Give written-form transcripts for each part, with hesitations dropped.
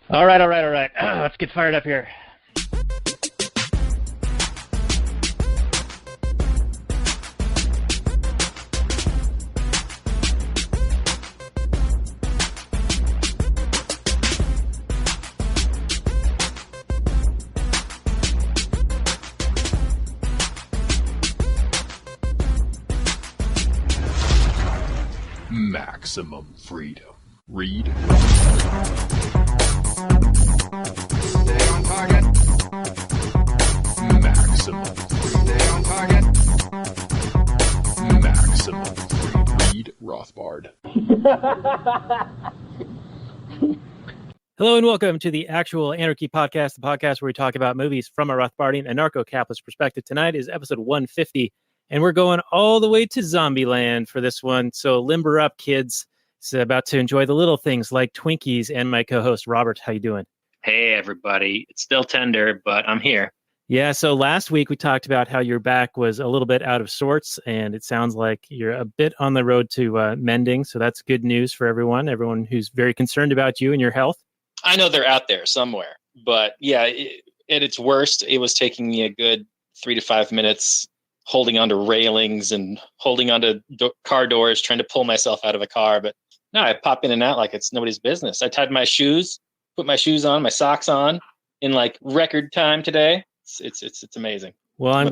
All right. Let's get fired up here. Maximum freedom. Read. Stay on target. Maximum. Stay on target. Maximum freedom. Read Rothbard. Hello and welcome to the Actual Anarchy Podcast, the podcast where we talk about movies from a Rothbardian Anarcho-Capitalist perspective. Tonight is episode 150, and we're going all the way to Zombieland for this one. So limber up, kids. It's about to enjoy the little things like Twinkies and my co-host, Robert. How you doing? Hey, everybody. It's still tender, but I'm here. Yeah, so last week we talked about how your back was a little bit out of sorts, and it sounds like you're a bit on the road to mending. So that's good news for everyone who's very concerned about you and your health. I know they're out there somewhere, but yeah, at its worst, it was taking me a good 3 to 5 minutes holding onto railings and holding onto car doors, trying to pull myself out of a car. But no, I pop in and out like it's nobody's business. I tied my shoes, put my shoes on, my socks on in like record time today. It's amazing. Well, I'm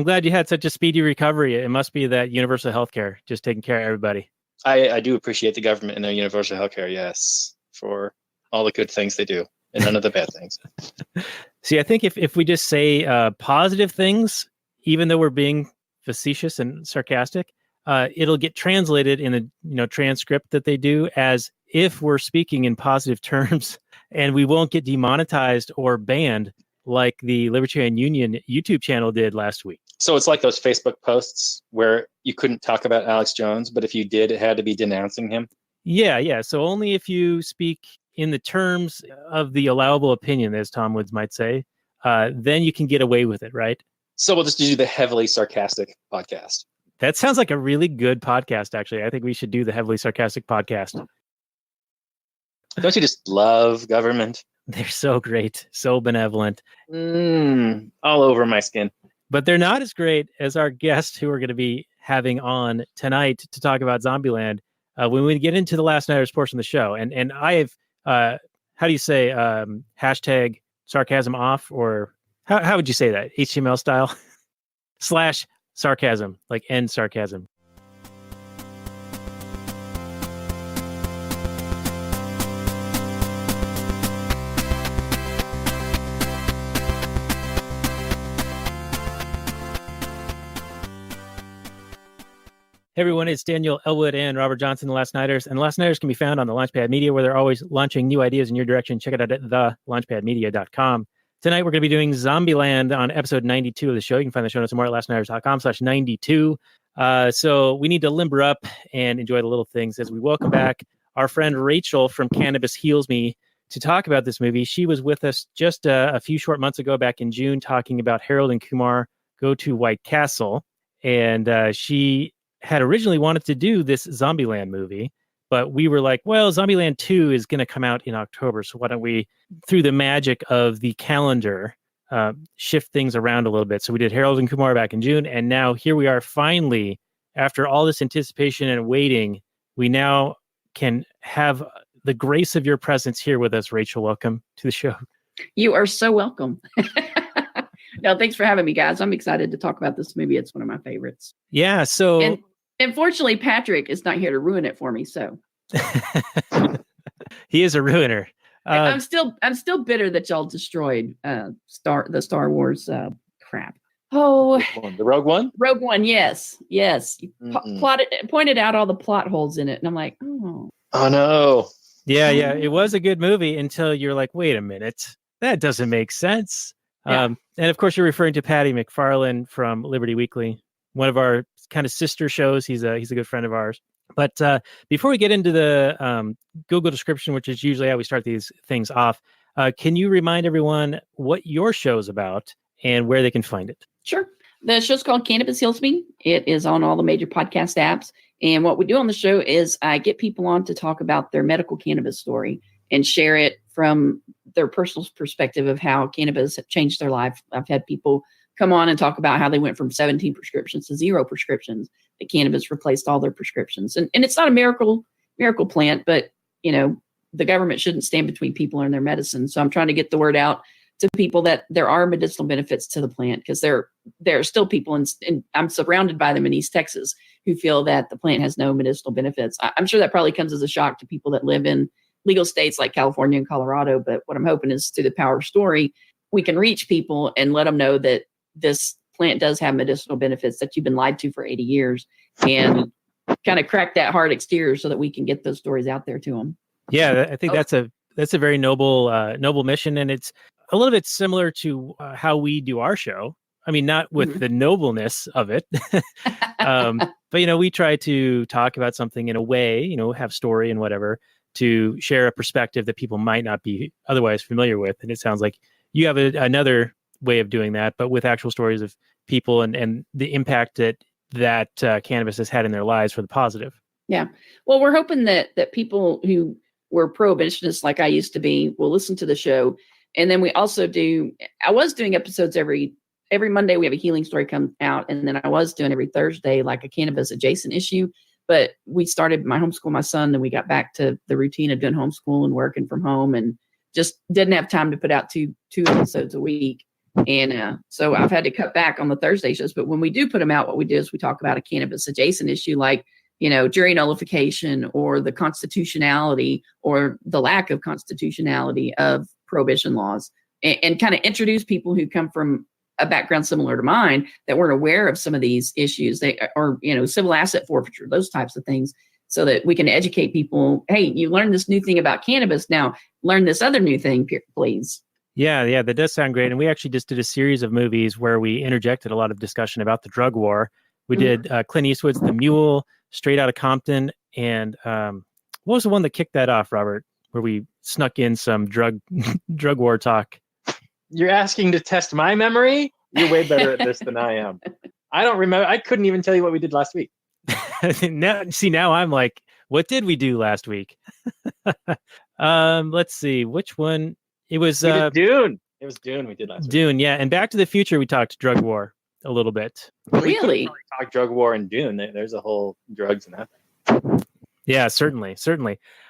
glad you had such a speedy recovery. It must be that universal healthcare just taking care of everybody. I do appreciate the government and their universal healthcare, yes, for all the good things they do and none of the bad things. See, I think if we just say positive things, even though we're being facetious and sarcastic, it'll get translated in the transcript that they do as if we're speaking in positive terms, and we won't get demonetized or banned like the Libertarian Union YouTube channel did last week. So it's like those Facebook posts where you couldn't talk about Alex Jones, but if you did, it had to be denouncing him. Yeah. So only if you speak in the terms of the allowable opinion, as Tom Woods might say, then you can get away with it, right? So we'll just do the heavily sarcastic podcast. That sounds like a really good podcast, actually. I think we should do the heavily sarcastic podcast. Don't you just love government? They're so great, so benevolent. All over my skin. But they're not as great as our guest who we're going to be having on tonight to talk about Zombieland when we get into the Last Nighters portion of the show. And I have, how do you say, hashtag sarcasm off, or how would you say that? HTML style? / sarcasm, like end sarcasm. Hey everyone, it's Daniel Elwood and Robert Johnson, the Last Nighters. And the Last Nighters can be found on the Launchpad Media, where they're always launching new ideas in your direction. Check it out at thelaunchpadmedia.com. Tonight, we're going to be doing Zombieland on episode 92 of the show. You can find the show notes more at lastnighters.com/92. So we need to limber up and enjoy the little things as we welcome back our friend Rachel from Cannabis Heals Me to talk about this movie. She was with us just a few short months ago, back in June, talking about Harold and Kumar Go to White Castle. And she had originally wanted to do this Zombieland movie, but we were like, well, Zombieland 2 is going to come out in October, so why don't we, through the magic of the calendar, shift things around a little bit. So we did Harold and Kumar back in June, and now here we are finally, after all this anticipation and waiting, we now can have the grace of your presence here with us. Rachel, welcome to the show. You are so welcome. No, thanks for having me, guys. I'm excited to talk about this movie. It's one of my favorites. Yeah, so... And unfortunately, Patrick is not here to ruin it for me, so... He is a ruiner. I'm still bitter that y'all destroyed the Star Wars crap. Oh, the Rogue One? Rogue One, yes. You pointed out all the plot holes in it, and I'm like, oh no. Yeah, it was a good movie until you're like, wait a minute, that doesn't make sense. Yeah. And of course, you're referring to Patty McFarlane from Liberty Weekly, one of our kind of sister shows. He's a good friend of ours. But before we get into the Google description, which is usually how we start these things off, can you remind everyone what your show's about and where they can find it? Sure. The show's called Cannabis Heals Me. It is on all the major podcast apps. And what we do on the show is I get people on to talk about their medical cannabis story. and share it from their personal perspective of how cannabis have changed their life. I've had people come on and talk about how they went from 17 prescriptions to 0 prescriptions, that cannabis replaced all their prescriptions. And it's not a miracle plant, but the government shouldn't stand between people and their medicine. So I'm trying to get the word out to people that there are medicinal benefits to the plant, because there are still people, and I'm surrounded by them in East Texas, who feel that the plant has no medicinal benefits. I'm sure that probably comes as a shock to people that live in legal states like California and Colorado. But what I'm hoping is, through the power of story, we can reach people and let them know that this plant does have medicinal benefits that you've been lied to for 80 years, and kind of crack that hard exterior so that we can get those stories out there to them. Yeah, I think that's a very noble mission, and it's a little bit similar to how we do our show. I mean, not with the nobleness of it, but we try to talk about something in a way, have story and whatever, to share a perspective that people might not be otherwise familiar with. And it sounds like you have another way of doing that, but with actual stories of people and the impact that cannabis has had in their lives for the positive. Yeah. Well, we're hoping that people who were prohibitionists like I used to be will listen to the show. And then we also I was doing episodes every Monday. We have a healing story come out. And then I was doing every Thursday, like a cannabis adjacent issue. But we started homeschool my son, and we got back to the routine of doing homeschool and working from home, and just didn't have time to put out two episodes a week. And so I've had to cut back on the Thursday shows. But when we do put them out, what we do is we talk about a cannabis adjacent issue, like, jury nullification, or the constitutionality or the lack of constitutionality of prohibition laws, and kind of introduce people who come from a background similar to mine that weren't aware of some of these issues, civil asset forfeiture, those types of things, so that we can educate people. Hey, you learned this new thing about cannabis. Now learn this other new thing, please. Yeah, that does sound great. And we actually just did a series of movies where we interjected a lot of discussion about the drug war. We did Clint Eastwood's The Mule, Straight Outta Compton, and what was the one that kicked that off, Robert, where we snuck in some drug war talk? You're asking to test my memory? You're way better at this than I am. I don't remember. I couldn't even tell you what we did last week. Now I'm like, what did we do last week? Let's see, which one? It was Dune. It was Dune we did last week. Dune, yeah. And Back to the Future, we talked drug war a little bit. Really? We talk drug war in Dune. There's a whole drugs in that. Yeah, certainly.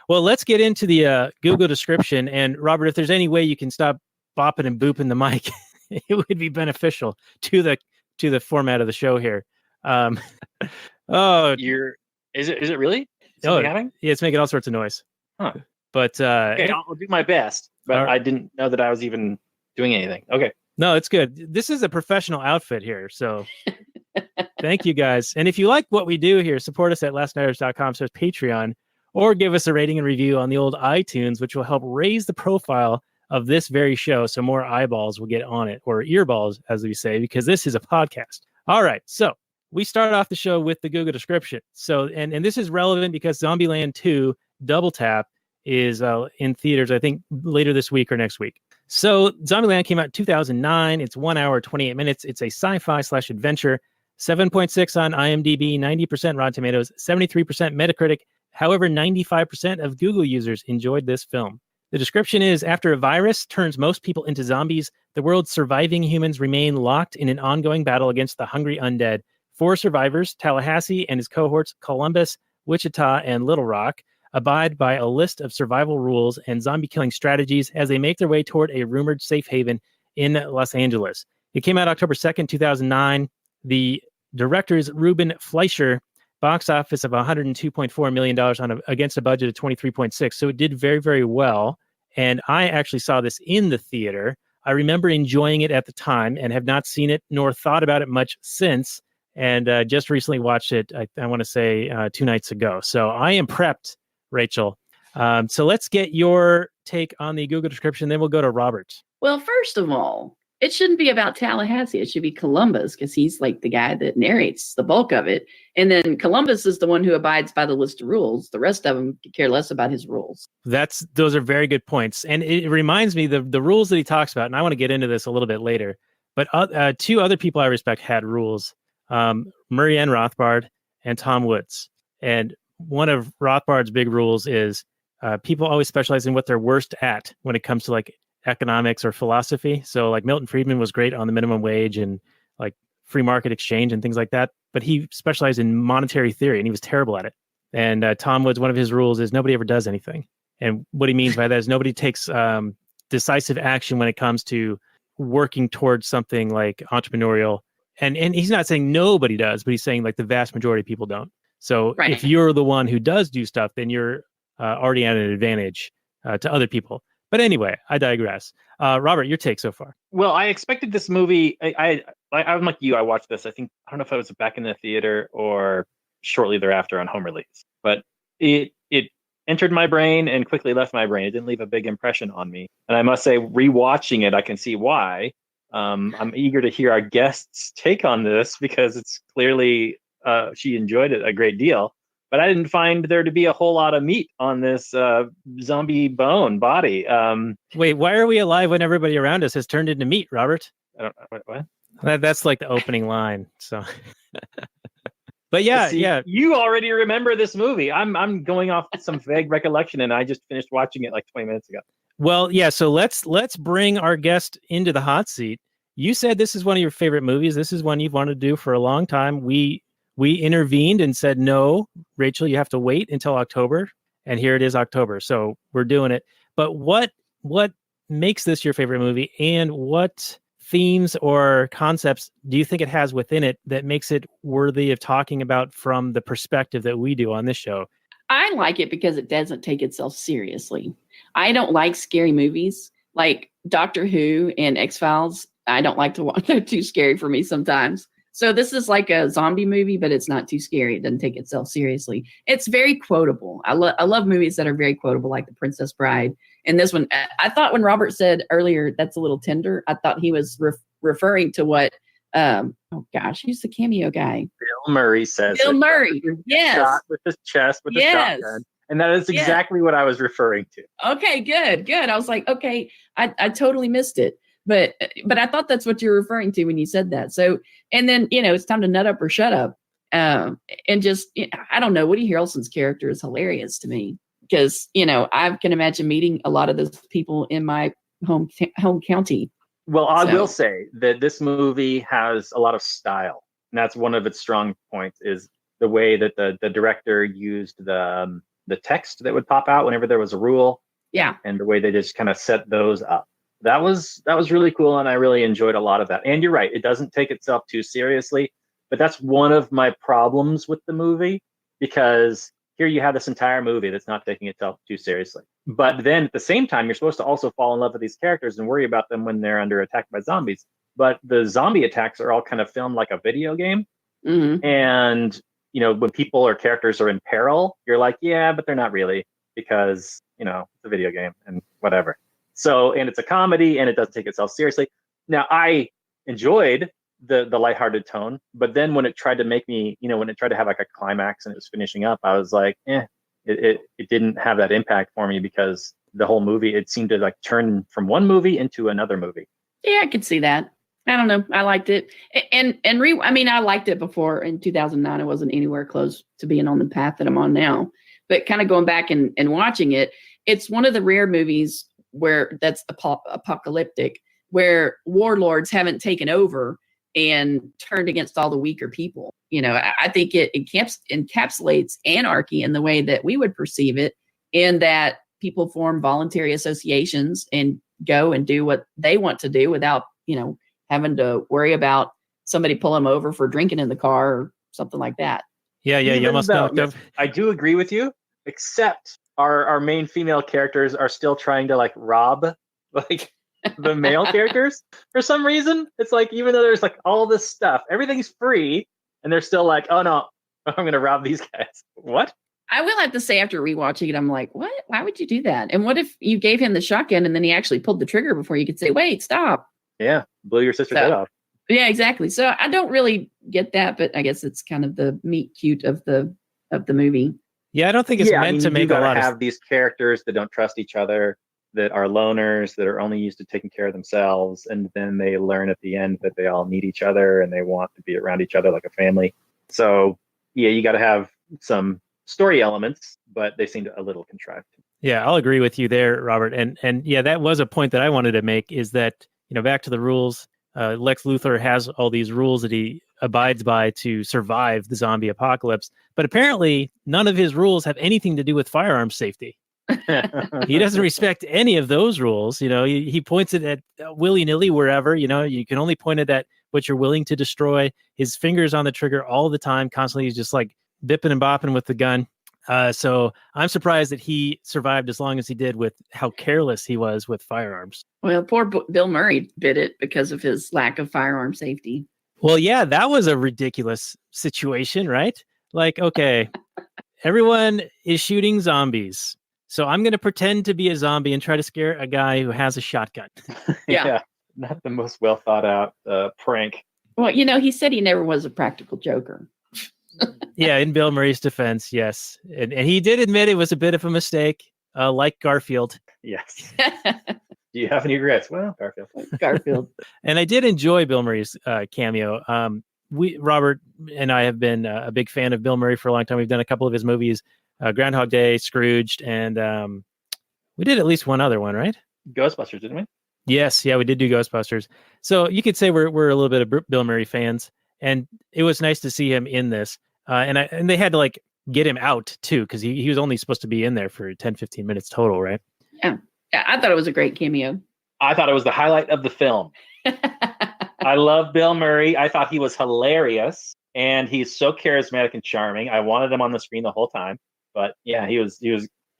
Well, let's get into the Google description. And Robert, if there's any way you can stop bopping and booping the mic, it would be beneficial to the format of the show here. Is it really? Yeah, it's making all sorts of noise. Huh. But okay, I'll do my best. But I didn't know that I was even doing anything. Okay. No, it's good. This is a professional outfit here, so thank you guys. And if you like what we do here, support us at lastnighters.com/Patreon, or give us a rating and review on the old iTunes, which will help raise the profile of this very show, so more eyeballs will get on it, or earballs, as we say, because this is a podcast. All right, so we start off the show with the Google description. So, and this is relevant because Zombieland 2 Double Tap is in theaters, I think, later this week or next week. So Zombieland came out in 2009. It's 1 hour, 28 minutes. It's a sci-fi / adventure. 7.6 on IMDb, 90% Rotten Tomatoes, 73% Metacritic. However, 95% of Google users enjoyed this film. The description is, after a virus turns most people into zombies, the world's surviving humans remain locked in an ongoing battle against the hungry undead. 4 survivors, Tallahassee and his cohorts, Columbus, Wichita, and Little Rock, abide by a list of survival rules and zombie killing strategies as they make their way toward a rumored safe haven in Los Angeles. It came out October 2nd, 2009. The director's Ruben Fleischer, box office of $102.4 million against a budget of $23.6. So it did very, very well. And I actually saw this in the theater. I remember enjoying it at the time and have not seen it nor thought about it much since. And just recently watched it, I want to say 2 nights ago. So I am prepped, Rachel. So let's get your take on the Google description. Then we'll go to Robert. Well, first of all, it shouldn't be about Tallahassee. It should be Columbus, because he's like the guy that narrates the bulk of it. And then Columbus is the one who abides by the list of rules. The rest of them care less about his rules. Those are very good points. And it reminds me the rules that he talks about, and I want to get into this a little bit later, but 2 other people I respect had rules, Murray N. Rothbard and Tom Woods. And one of Rothbard's big rules is people always specialize in what they're worst at when it comes to like economics or philosophy. So like Milton Friedman was great on the minimum wage and like free market exchange and things like that, but he specialized in monetary theory and he was terrible at it. And Tom Woods, one of his rules is nobody ever does anything. And what he means by that is nobody takes decisive action when it comes to working towards something like entrepreneurial. And he's not saying nobody does, but he's saying like the vast majority of people don't. So Right. if you're the one who does do stuff, then you're already at an advantage to other people. But anyway, I digress. Robert, your take so far. Well, I expected this movie. I'm like you. I watched this. I don't know if I was back in the theater or shortly thereafter on home release, but it entered my brain and quickly left my brain. It didn't leave a big impression on me. And I must say, rewatching it, I can see why. I'm eager to hear our guest's take on this because it's clearly she enjoyed it a great deal. But I didn't find there to be a whole lot of meat on this zombie bone body. Wait, why are we alive when everybody around us has turned into meat, Robert? I don't know what. That's like the opening line. So, but yeah, See, yeah. You already remember this movie. I'm going off some vague recollection, and I just finished watching it like 20 minutes ago. Well, yeah. So let's bring our guest into the hot seat. You said this is one of your favorite movies. This is one you've wanted to do for a long time. We intervened and said, no, Rachel, you have to wait until October. And here it is, October. So we're doing it. But what makes this your favorite movie? And what themes or concepts do you think it has within it that makes it worthy of talking about from the perspective that we do on this show? I like it because it doesn't take itself seriously. I don't like scary movies like Doctor Who and X-Files. I don't like to watch. They're too scary for me sometimes. So this is like a zombie movie, but it's not too scary. It doesn't take itself seriously. It's very quotable. I love movies that are very quotable, like The Princess Bride. And this one, I thought when Robert said earlier, that's a little tender, I thought he was referring to what, who's the cameo guy? Bill Murray says Bill Murray, yes. Shot with his chest with a shotgun. And that is exactly what I was referring to. Okay, good. I was like, okay, I totally missed it. But I thought that's what you're referring to when you said that. So, and then, it's time to nut up or shut up. And just, I don't know, Woody Harrelson's character is hilarious to me because, I can imagine meeting a lot of those people in my home county. Well, I will say that this movie has a lot of style. And that's one of its strong points is the way that the director used the text that would pop out whenever there was a rule. Yeah. And the way they just kind of set those up. That was really cool, and I really enjoyed a lot of that. And you're right, it doesn't take itself too seriously, but that's one of my problems with the movie because here you have this entire movie that's not taking itself too seriously. But then at the same time, you're supposed to also fall in love with these characters and worry about them when they're under attack by zombies. But the zombie attacks are all kind of filmed like a video game. Mm-hmm. And, when people or characters are in peril, you're like, yeah, but they're not really because, it's a video game and whatever. So, and it's a comedy and it doesn't take itself seriously. Now, I enjoyed the lighthearted tone, but then when it tried to make me, when it tried to have like a climax and it was finishing up, I was like, it didn't have that impact for me because the whole movie, it seemed to like turn from one movie into another movie. Yeah, I could see that. I don't know. I liked it. I liked it before in 2009. I wasn't anywhere close to being on the path that I'm on now, but kind of going back and watching it, it's one of the rare movies where that's apocalyptic, where warlords haven't taken over and turned against all the weaker people. I think it encapsulates anarchy in the way that we would perceive it, in that people form voluntary associations and go and do what they want to do without, having to worry about somebody pull them over for drinking in the car or something like that. Yeah. You almost knocked up. I do agree with you, except our main female characters are still trying to like rob like the male characters for some reason. It's like, even though there's like all this stuff, everything's free, and they're still like, oh no, I'm going to rob these guys. What? I will have to say, after rewatching it, I'm like, what? Why would you do that? And what if you gave him the shotgun and then he actually pulled the trigger before you could say, wait, stop? Yeah, blew your sister's head off. Yeah, exactly. So I don't really get that, but I guess it's kind of the meet cute of the movie. Yeah, I don't think it's meant to make a lot of... have these characters that don't trust each other, that are loners, that are only used to taking care of themselves, and then they learn at the end that they all need each other and they want to be around each other like a family. So, yeah, you got to have some story elements, but they seemed a little contrived. Yeah, I'll agree with you there, Robert. And yeah, that was a point that I wanted to make, is that, back to the rules, Lex Luthor has all these rules that he abides by to survive the zombie apocalypse, but apparently none of his rules have anything to do with firearms safety. He doesn't respect any of those rules. He points it at willy-nilly wherever. You can only point it at what you're willing to destroy. His fingers on the trigger all the time, constantly. He's just like bipping and bopping with the gun. So I'm surprised that he survived as long as he did with how careless he was with firearms. Well, poor Bill Murray bit it because of his lack of firearm safety. Well, yeah, that was a ridiculous situation, right? Like, okay, everyone is shooting zombies, so I'm going to pretend to be a zombie and try to scare a guy who has a shotgun. Yeah. Not the most well thought out prank. Well, he said he never was a practical joker. Yeah, in Bill Murray's defense, yes. And he did admit it was a bit of a mistake, like Garfield. Yes. Do you have any regrets? Well, Garfield. And I did enjoy Bill Murray's cameo. Robert and I have been a big fan of Bill Murray for a long time. We've done a couple of his movies, Groundhog Day, Scrooged, and we did at least one other one, right? Ghostbusters, didn't we? Yes, yeah, we did do Ghostbusters. So you could say we're a little bit of Bill Murray fans, and it was nice to see him in this. And they had to like get him out too, because he was only supposed to be in there for 10, 15 minutes total, right? Yeah, I thought it was a great cameo. I thought it was the highlight of the film. I love Bill Murray. I thought he was hilarious, and he's so charismatic and charming. I wanted him on the screen the whole time, but yeah, he was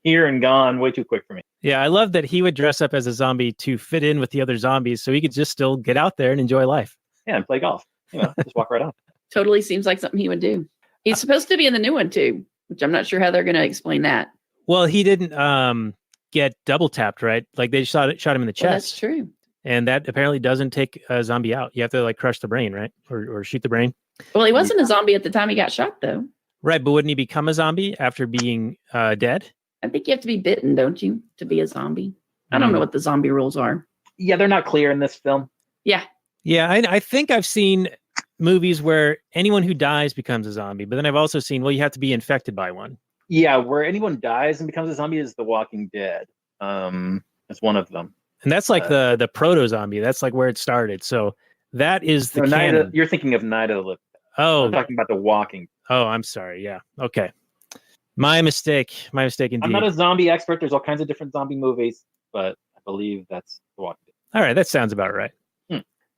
here and gone way too quick for me. Yeah, I love that he would dress up as a zombie to fit in with the other zombies, so he could just still get out there and enjoy life. Yeah, and play golf. Just walk right on. Totally seems like something he would do. He's supposed to be in the new one too, which I'm not sure how they're going to explain that. Well, he didn't get double tapped, right? Like they shot him in the chest. Well, that's true. And that apparently doesn't take a zombie out. You have to like crush the brain, right? Or shoot the brain. Well, he wasn't a zombie at the time he got shot, though. Right, but wouldn't he become a zombie after being dead? I think you have to be bitten, don't you, to be a zombie? I don't know what the zombie rules are. Yeah, they're not clear in this film. Yeah. Yeah, I think I've seen movies where anyone who dies becomes a zombie, but then I've also seen, well, you have to be infected by one. Yeah, where anyone dies and becomes a zombie is The Walking Dead. It's one of them. And that's like the proto-zombie. That's like where it started. So that is the canon. You're thinking of Night of the Living. Oh. I'm talking about The Walking. Oh, I'm sorry. Yeah. Okay. My mistake. My mistake indeed. I'm not a zombie expert. There's all kinds of different zombie movies, but I believe that's The Walking Dead. All right. That sounds about right.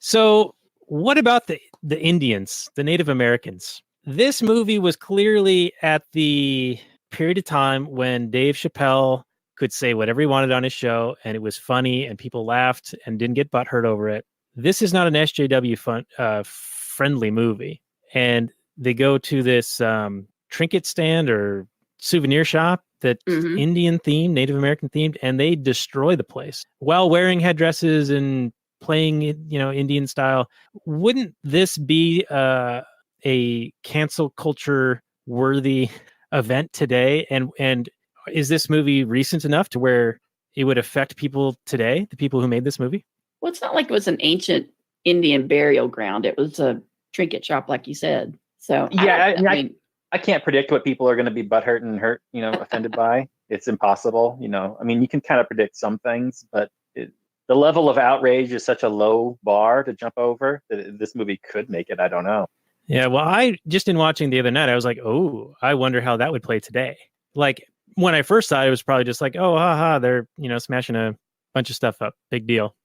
So what about the Indians, the Native Americans? This movie was clearly at the period of time when Dave Chappelle could say whatever he wanted on his show, and it was funny, and people laughed and didn't get butthurt over it. This is not an SJW-friendly movie. And they go to this trinket stand or souvenir shop that's Indian themed, Native American themed, and they destroy the place while wearing headdresses and playing, Indian style. Wouldn't this be a cancel culture worthy event today? And is this movie recent enough to where it would affect people today, the people who made this movie? Well, it's not like it was an ancient Indian burial ground. It was a trinket shop, like you said. So yeah, I can't predict what people are going to be butthurt and hurt, offended by. It's impossible. I mean, you can kind of predict some things, but the level of outrage is such a low bar to jump over that this movie could make it. I don't know. Yeah, well, I just in watching the other night, I was like, oh, I wonder how that would play today. Like when I first saw it, it was probably just like, oh, haha, they're, smashing a bunch of stuff up. Big deal,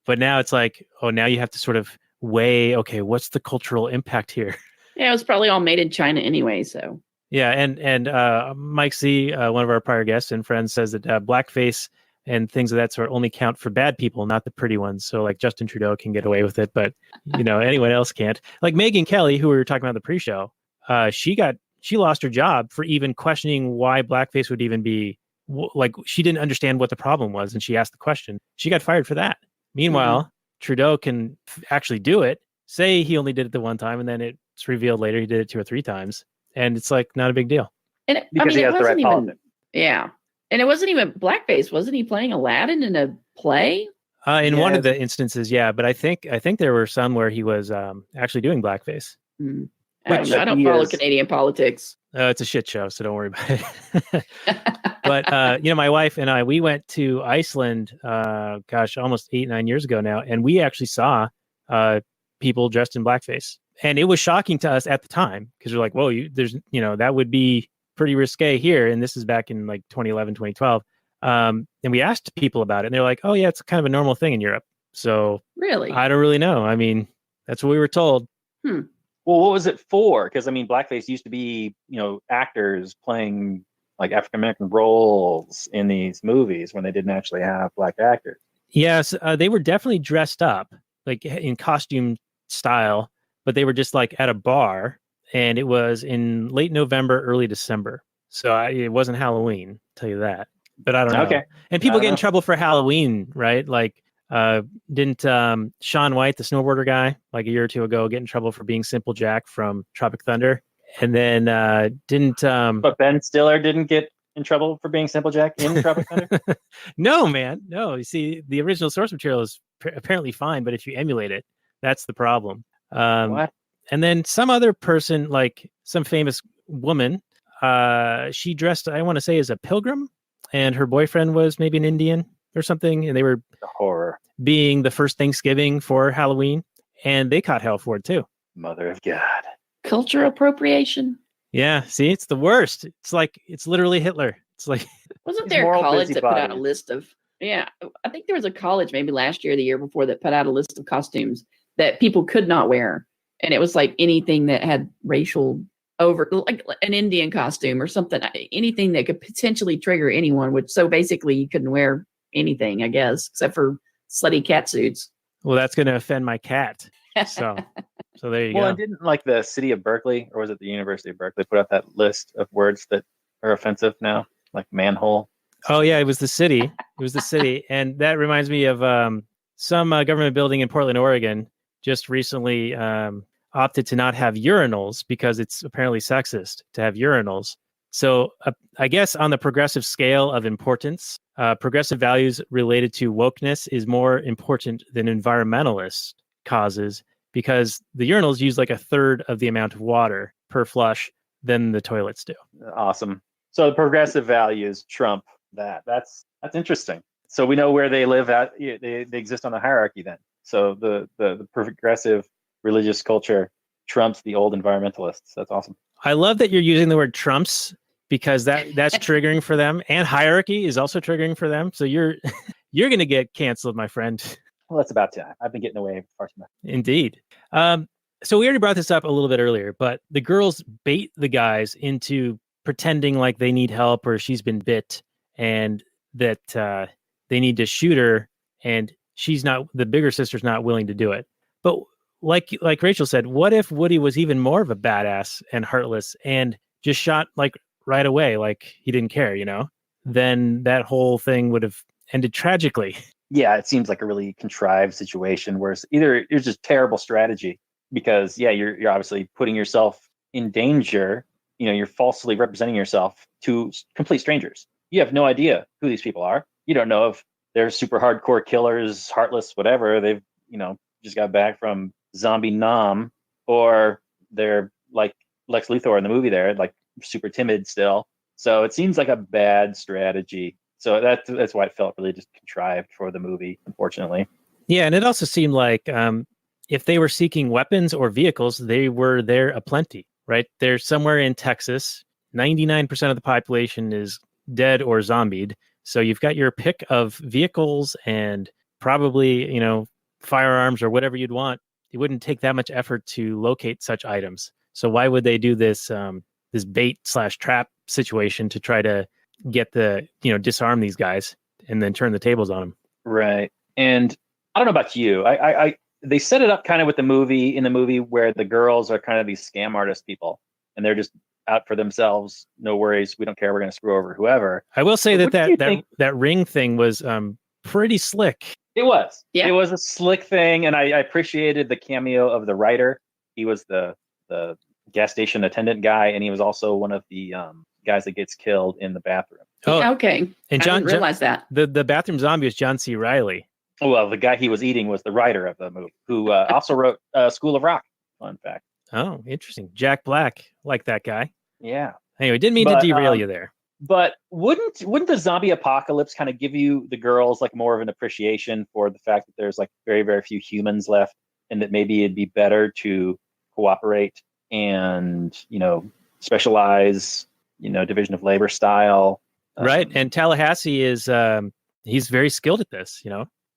But now it's like, oh, now you have to sort of weigh, okay, what's the cultural impact here? Yeah, it was probably all made in China anyway, so. Yeah, and Mike C., one of our prior guests and friends, says that blackface and things of that sort only count for bad people, not the pretty ones. So like Justin Trudeau can get away with it, but anyone else can't. Like Megyn Kelly, who we were talking about in the pre-show, she lost her job for even questioning why blackface would even be like, she didn't understand what the problem was, and she asked the question. She got fired for that. Meanwhile, Trudeau can actually do it, say he only did it the one time, and then it's revealed later he did it 2 or 3 times, and it's like not a big deal. And because he has the right politics. Yeah. And it wasn't even blackface. Wasn't he playing Aladdin in a play? In one of the instances, yeah. But I think there were some where he was actually doing blackface. I don't follow Canadian politics. It's a shit show, so don't worry about it. But my wife and I, we went to Iceland, almost 8-9 years ago now, and we actually saw people dressed in blackface, and it was shocking to us at the time because we're like, "Whoa, that would be pretty risque here," and this is back in like 2011, 2012. And we asked people about it, and they're like, "Oh yeah, it's kind of a normal thing in Europe." So Really? I don't really know. I mean, that's what we were told. Well, what was it for? Because I mean, blackface used to be, actors playing like African American roles in these movies when they didn't actually have black actors. Yes, they were definitely dressed up, like in costume style, but they were just like at a bar, and it was in late November, early December. So it wasn't Halloween, I'll tell you that. But I don't know. Okay. And people get in trouble for Halloween, right? Like, didn't Shaun White, the snowboarder guy, like a year or two ago, get in trouble for being Simple Jack from Tropic Thunder? And then But Ben Stiller didn't get in trouble for being Simple Jack in Tropic Thunder? No, man. No, you see, the original source material is apparently fine, but if you emulate it, that's the problem. What? And then some other person, like some famous woman, she dressed, I want to say, as a pilgrim, and her boyfriend was maybe an Indian or something, and they were The horror. being the first Thanksgiving for Halloween, and they caught hell for it too. Mother of God. Cultural appropriation. Yeah, see, it's the worst. It's literally Hitler. It's like, Wasn't These there a moral college that put out a busybodies. list of, I think there was a college maybe last year or the year before that put out a list of costumes that people could not wear. And it was like anything that had racial like an Indian costume or something, anything that could potentially trigger anyone, which so basically you couldn't wear anything, I guess, except for slutty cat suits. well, that's going to offend my cat. So there you Well, go. and didn't like the city of Berkeley, or was it the University of Berkeley, put out that list of words that are offensive now, like manhole? Oh yeah, it was the city. It was the city, and that reminds me of some government building in Portland, Oregon, just recently opted to not have urinals because it's apparently sexist to have urinals. So I guess on the progressive scale of importance, progressive values related to wokeness is more important than environmentalist causes, because the urinals use like a third of the amount of water per flush than the toilets do. Awesome. So the progressive values trump that. That's interesting. So we know where they live at. They exist on a hierarchy then. So the progressive religious culture trumps the old environmentalists. That's awesome. I love that you're using the word trumps, because that's triggering for them, and hierarchy is also triggering for them. So you're going to get canceled, my friend. Well, that's about time. I've been getting away far too much. Indeed. So we already brought this up a little bit earlier, but the girls bait the guys into pretending like they need help or she's been bit, and that they need to shoot her, and the bigger sister's not willing to do it. But like Rachel said, what if Woody was even more of a badass and heartless and just shot like right away, like he didn't care, then that whole thing would have ended tragically. Yeah, it seems like a really contrived situation where either it's just terrible strategy because, you're obviously putting yourself in danger. You're falsely representing yourself to complete strangers. You have no idea who these people are. You don't know if they're super hardcore killers, heartless, whatever. They've, just got back from Zombie Nam, or they're like Lex Luthor in the movie there, like super timid still. So it seems like a bad strategy. So that's why it felt really just contrived for the movie, unfortunately. Yeah, and it also seemed like if they were seeking weapons or vehicles, they were there aplenty, right? They're somewhere in Texas. 99% of the population is dead or zombied. So you've got your pick of vehicles and probably, firearms or whatever you'd want. It wouldn't take that much effort to locate such items. So why would they do this this bait/trap situation to try to get disarm these guys and then turn the tables on them? Right. And I don't know about you. I they set it up kind of with in the movie where the girls are kind of these scam artist people, and they're just out for themselves. No worries. We don't care. We're going to screw over whoever. I will say But that ring thing was pretty slick. It was. Yeah. It was a slick thing, and I appreciated the cameo of the writer. He was the gas station attendant guy, and he was also one of the guys that gets killed in the bathroom. Oh, Okay. and I didn't realize that. The bathroom zombie was John C. Reilly. Well, the guy he was eating was the writer of the movie, who also wrote School of Rock. Fun fact. Oh, interesting. Jack Black, like that guy. Yeah. Anyway, didn't mean to derail you there. But wouldn't the zombie apocalypse kind of give you, the girls, like more of an appreciation for the fact that there's like very, very few humans left, and that maybe it'd be better to cooperate and, specialize, division of labor style. Right. And Tallahassee is, he's very skilled at this,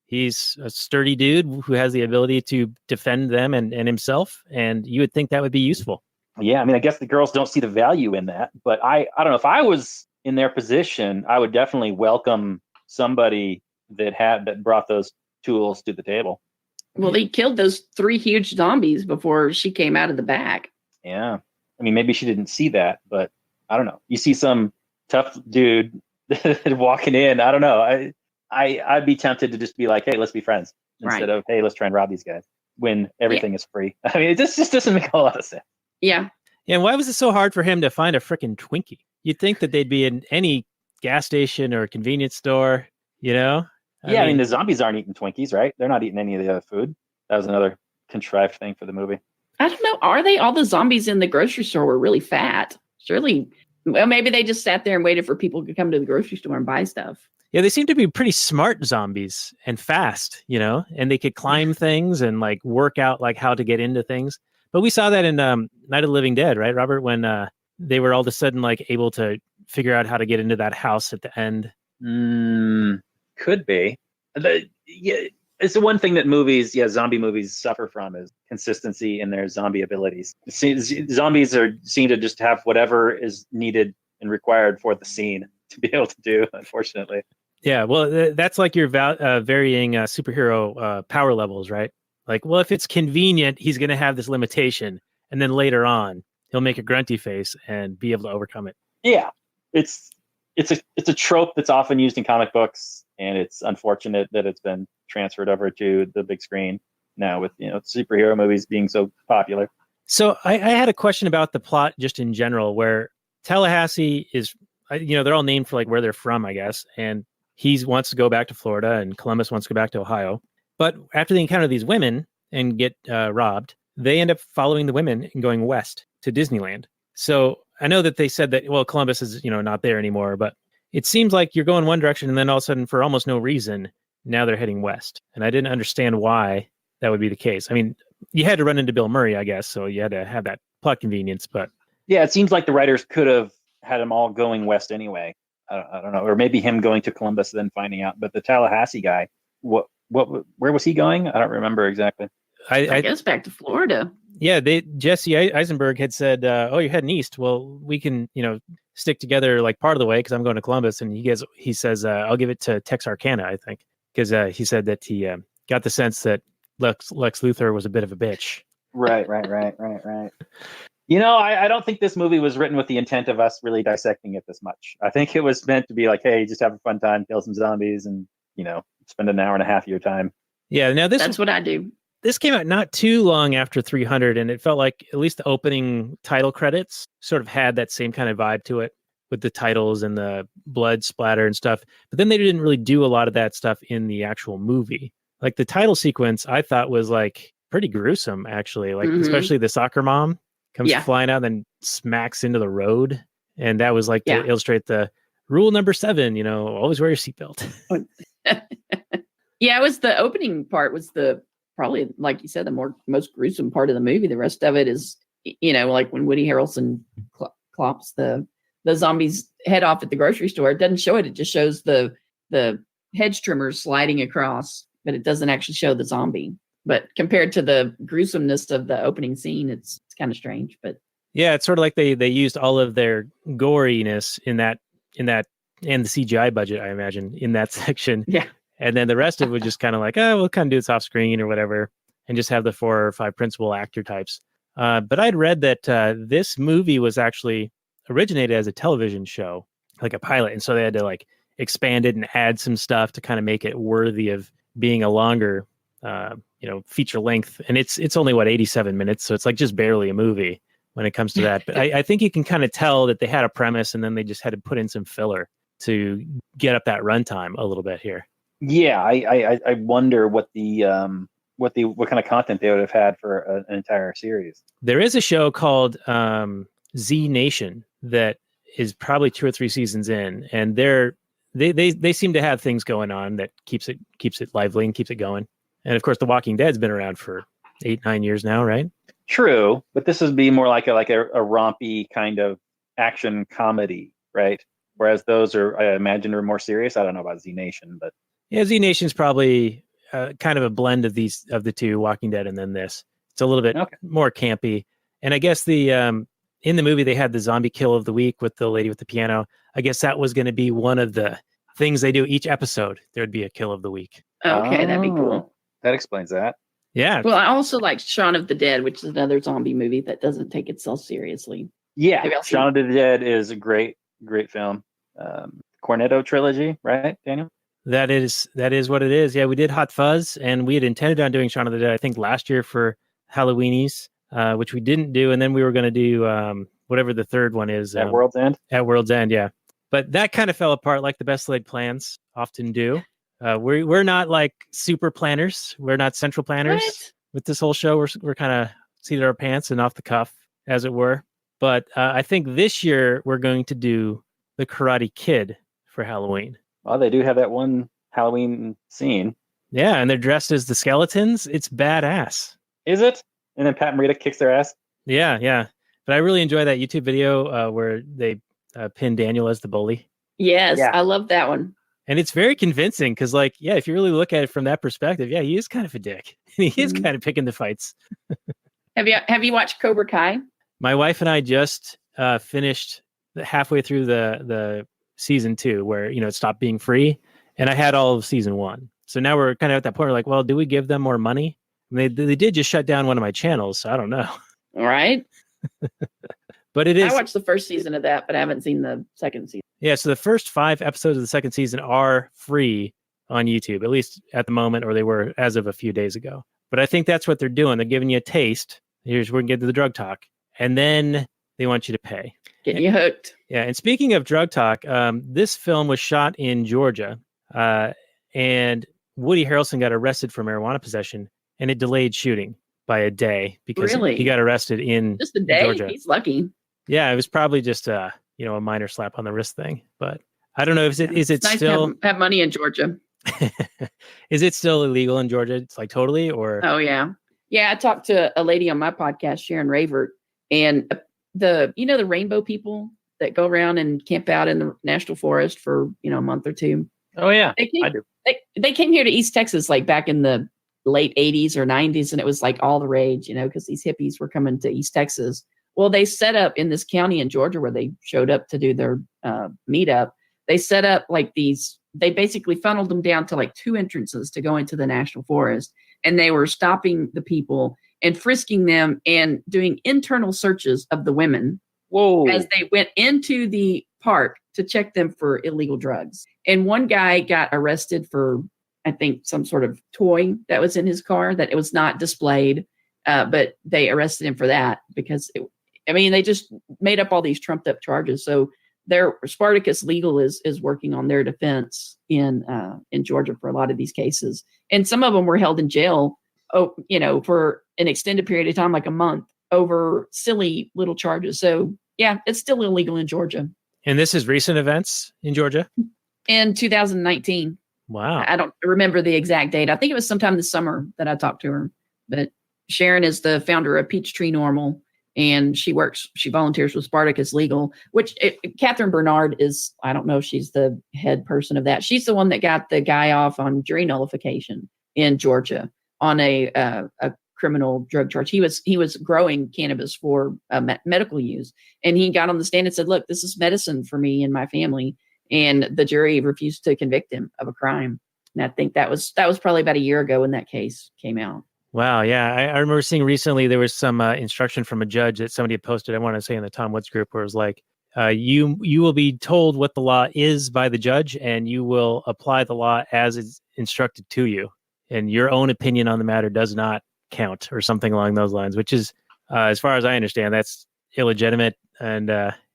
He's a sturdy dude who has the ability to defend them and himself. And you would think that would be useful. Yeah. I mean, I guess the girls don't see the value in that, but I don't know, if I was in their position, I would definitely welcome somebody that brought those tools to the table. Well, they killed those 3 huge zombies before she came out of the back. Yeah. I mean, maybe she didn't see that, but I don't know. You see some tough dude walking in. I don't know. I'd be tempted to just be like, hey, let's be friends, instead of, hey, let's try and rob these guys when everything is free. I mean, it just doesn't make a lot of sense. Yeah. Yeah. And why was it so hard for him to find a freaking Twinkie? You'd think that they'd be in any gas station or convenience store, I mean, the zombies aren't eating Twinkies, right? They're not eating any of the other food. That was another contrived thing for the movie. I don't know. Are they? All the zombies in the grocery store were really fat. Surely, well, maybe they just sat there and waited for people to come to the grocery store and buy stuff. Yeah, they seem to be pretty smart zombies and fast, and they could climb things and like work out like how to get into things. But we saw that in Night of the Living Dead, right, Robert? When they were all of a sudden like able to figure out how to get into that house at the end. Could be. It's the one thing that zombie movies suffer from, is consistency in their zombie abilities. Zombies seem to just have whatever is needed and required for the scene to be able to do, unfortunately. Yeah, well, that's like your varying superhero power levels, right? Like, well, if it's convenient, he's going to have this limitation, and then later on, he'll make a grunty face and be able to overcome it. Yeah, it's a trope that's often used in comic books, and it's unfortunate that it's been transferred over to the big screen now with superhero movies being so popular. So I had a question about the plot just in general, where Tallahassee is, they're all named for like where they're from, I guess, and he wants to go back to Florida, and Columbus wants to go back to Ohio. But after they encounter these women and get robbed, they end up following the women and going west to Disneyland. So I know that they said that, well, Columbus is, not there anymore, but it seems like you're going one direction and then all of a sudden, for almost no reason, now they're heading west. And I didn't understand why that would be the case. I mean, you had to run into Bill Murray, I guess, so you had to have that plot convenience, but... Yeah, it seems like the writers could have had them all going west anyway. I don't know, or maybe him going to Columbus then finding out. But the Tallahassee guy, where was he going? I don't remember exactly. I guess back to Florida. Yeah, Jesse Eisenberg had said, "Oh, you're heading east. Well, we can, stick together like part of the way because I'm going to Columbus." And he says, "I'll give it to Texarkana, I think," because he said that he got the sense that Lex Luthor was a bit of a bitch. Right. I don't think this movie was written with the intent of us really dissecting it this much. I think it was meant to be like, hey, just have a fun time, kill some zombies, and spend an hour and a half of your time. Yeah, now that's what I do. This came out not too long after 300, and it felt like at least the opening title credits sort of had that same kind of vibe to it with the titles and the blood splatter and stuff. But then they didn't really do a lot of that stuff in the actual movie. Like the title sequence, I thought was like pretty gruesome, actually. Like especially the soccer mom comes flying out and then smacks into the road. And that was like to illustrate the rule number 7, always wear your seatbelt. Yeah, it was the opening part was probably, like you said, the most gruesome part of the movie. The rest of it is, like when Woody Harrelson clops the zombie's head off at the grocery store. It doesn't show it. It just shows the hedge trimmers sliding across, but it doesn't actually show the zombie. But compared to the gruesomeness of the opening scene, it's kind of strange. But yeah, it's sort of like they used all of their goriness in that and the CGI budget, I imagine, in that section. Yeah. And then the rest of it was just kind of like, oh, we'll kind of do this off screen or whatever, and just have the 4 or 5 principal actor types. But I'd read that this movie was actually originated as a television show, like a pilot. And so they had to like expand it and add some stuff to kind of make it worthy of being a longer, feature length. And it's only 87 minutes. So it's like just barely a movie when it comes to that. But I think you can kind of tell that they had a premise and then they just had to put in some filler to get up that runtime a little bit here. Yeah, I wonder what kind of content they would have had for an entire series. There is a show called Z Nation that is probably 2 or 3 seasons in, and they seem to have things going on that keeps it lively and keeps it going. And of course, The Walking Dead's been around for 8-9 years now, right? True, but this would be more like a rompy kind of action comedy, right? Whereas those are, I imagine, are more serious. I don't know about Z Nation, but yeah, Z Nation's probably kind of a blend of the two, Walking Dead and then this. It's a little bit more campy. And I guess the in the movie they had the zombie kill of the week with the lady with the piano. I guess that was going to be one of the things they do each episode. There'd be a kill of the week. Okay, that'd be cool. That explains that. Yeah. Well, I also like Shaun of the Dead, which is another zombie movie that doesn't take itself seriously. Yeah, Maybe I'll see Shaun of the Dead is a great film. Cornetto trilogy, right, Daniel? That is what it is. Yeah, we did Hot Fuzz, and we had intended on doing Shaun of the Dead, I think, last year for Halloweenies, which we didn't do, and then we were going to do whatever the third one is. At World's End? At World's End, yeah. But that kind of fell apart like the best laid plans often do. We're not like super planners. We're not central planners. What? With this whole show. We're kind of seated our pants and off the cuff, as it were. But I think this year we're going to do the Karate Kid for Halloween. Well, they do have that one Halloween scene. Yeah, and they're dressed as the skeletons. It's badass. Is it? And then Pat Morita kicks their ass? Yeah. But I really enjoy that YouTube video where they pin Daniel as the bully. Yes, Yeah. I love that one. And it's very convincing because, like, yeah, if you really look at it from that perspective, yeah, he is kind of a dick. He is kind of picking the fights. Have you watched Cobra Kai? My wife and I just finished halfway through the season 2 where, it stopped being free. And I had all of season 1. So now we're kind of at that point. We're like, well, do we give them more money? They did just shut down one of my channels. So I don't know. All right. But it is. I watched the first season of that, but I haven't seen the second season. Yeah. So the first 5 episodes of the second season are free on YouTube, at least at the moment, or they were as of a few days ago. But I think that's what they're doing. They're giving you a taste. We're going to get to the drug talk. And then they want you to pay. Getting you hooked. Yeah. And speaking of drug talk, this film was shot in Georgia. And Woody Harrelson got arrested for marijuana possession, and it delayed shooting by a day because Really? he got arrested in Just a day. Georgia. He's lucky. Yeah, it was probably just a minor slap on the wrist thing, but I don't know if is it It's nice still to have money in Georgia. is it still illegal in Georgia? It's like totally or Oh yeah. Yeah, I talked to a lady on my podcast, Sharon Ravert, and the rainbow people that go around and camp out in the national forest for, a month or two. Oh, yeah, They I do. They came here to East Texas like back in the late 80s or 90s, and it was like all the rage, because these hippies were coming to East Texas. Well, they set up in this county in Georgia where they showed up to do their meetup. They set up like they basically funneled them down to like 2 entrances to go into the national forest. And they were stopping the people and frisking them and doing internal searches of the women. Whoa. As they went into the park to check them for illegal drugs. And one guy got arrested for, I think, some sort of toy that was in his car that it was not displayed. But they arrested him for that because they just made up all these trumped up charges. So their Spartacus Legal is working on their defense in Georgia for a lot of these cases. And some of them were held in jail, for an extended period of time, like a month, over silly little charges. So yeah, it's still illegal in Georgia. And this is recent events in Georgia? In 2019. Wow. I don't remember the exact date. I think it was sometime this summer that I talked to her. But Sharon is the founder of Peachtree Normal, and she volunteers with Spartacus Legal, which Catherine Bernard is, I don't know if she's the head person of that. She's the one that got the guy off on jury nullification in Georgia on a criminal drug charge. He was growing cannabis for medical use, and he got on the stand and said, "Look, this is medicine for me and my family." And the jury refused to convict him of a crime. And I think that was probably about a year ago when that case came out. Wow. Yeah. I remember seeing recently there was some instruction from a judge that somebody had posted, I want to say in the Tom Woods group, where it was like, you will be told what the law is by the judge, and you will apply the law as it's instructed to you. And your own opinion on the matter does not count, or something along those lines, which is, as far as I understand, that's illegitimate and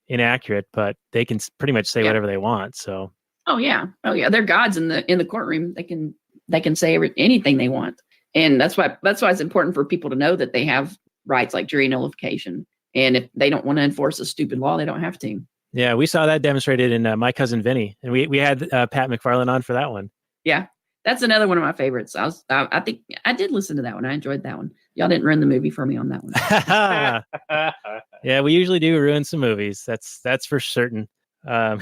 inaccurate, but they can pretty much say whatever they want. So. Oh yeah. They're gods in the courtroom. They can say anything they want. And that's why it's important for people to know that they have rights like jury nullification. And if they don't want to enforce a stupid law, they don't have to. Yeah, we saw that demonstrated in My Cousin Vinny, and we had Pat McFarlane on for that one. Yeah, that's another one of my favorites. I think I did listen to that one. I enjoyed that one. Y'all didn't ruin the movie for me on that one. Yeah, we usually do ruin some movies. That's for certain. Yeah,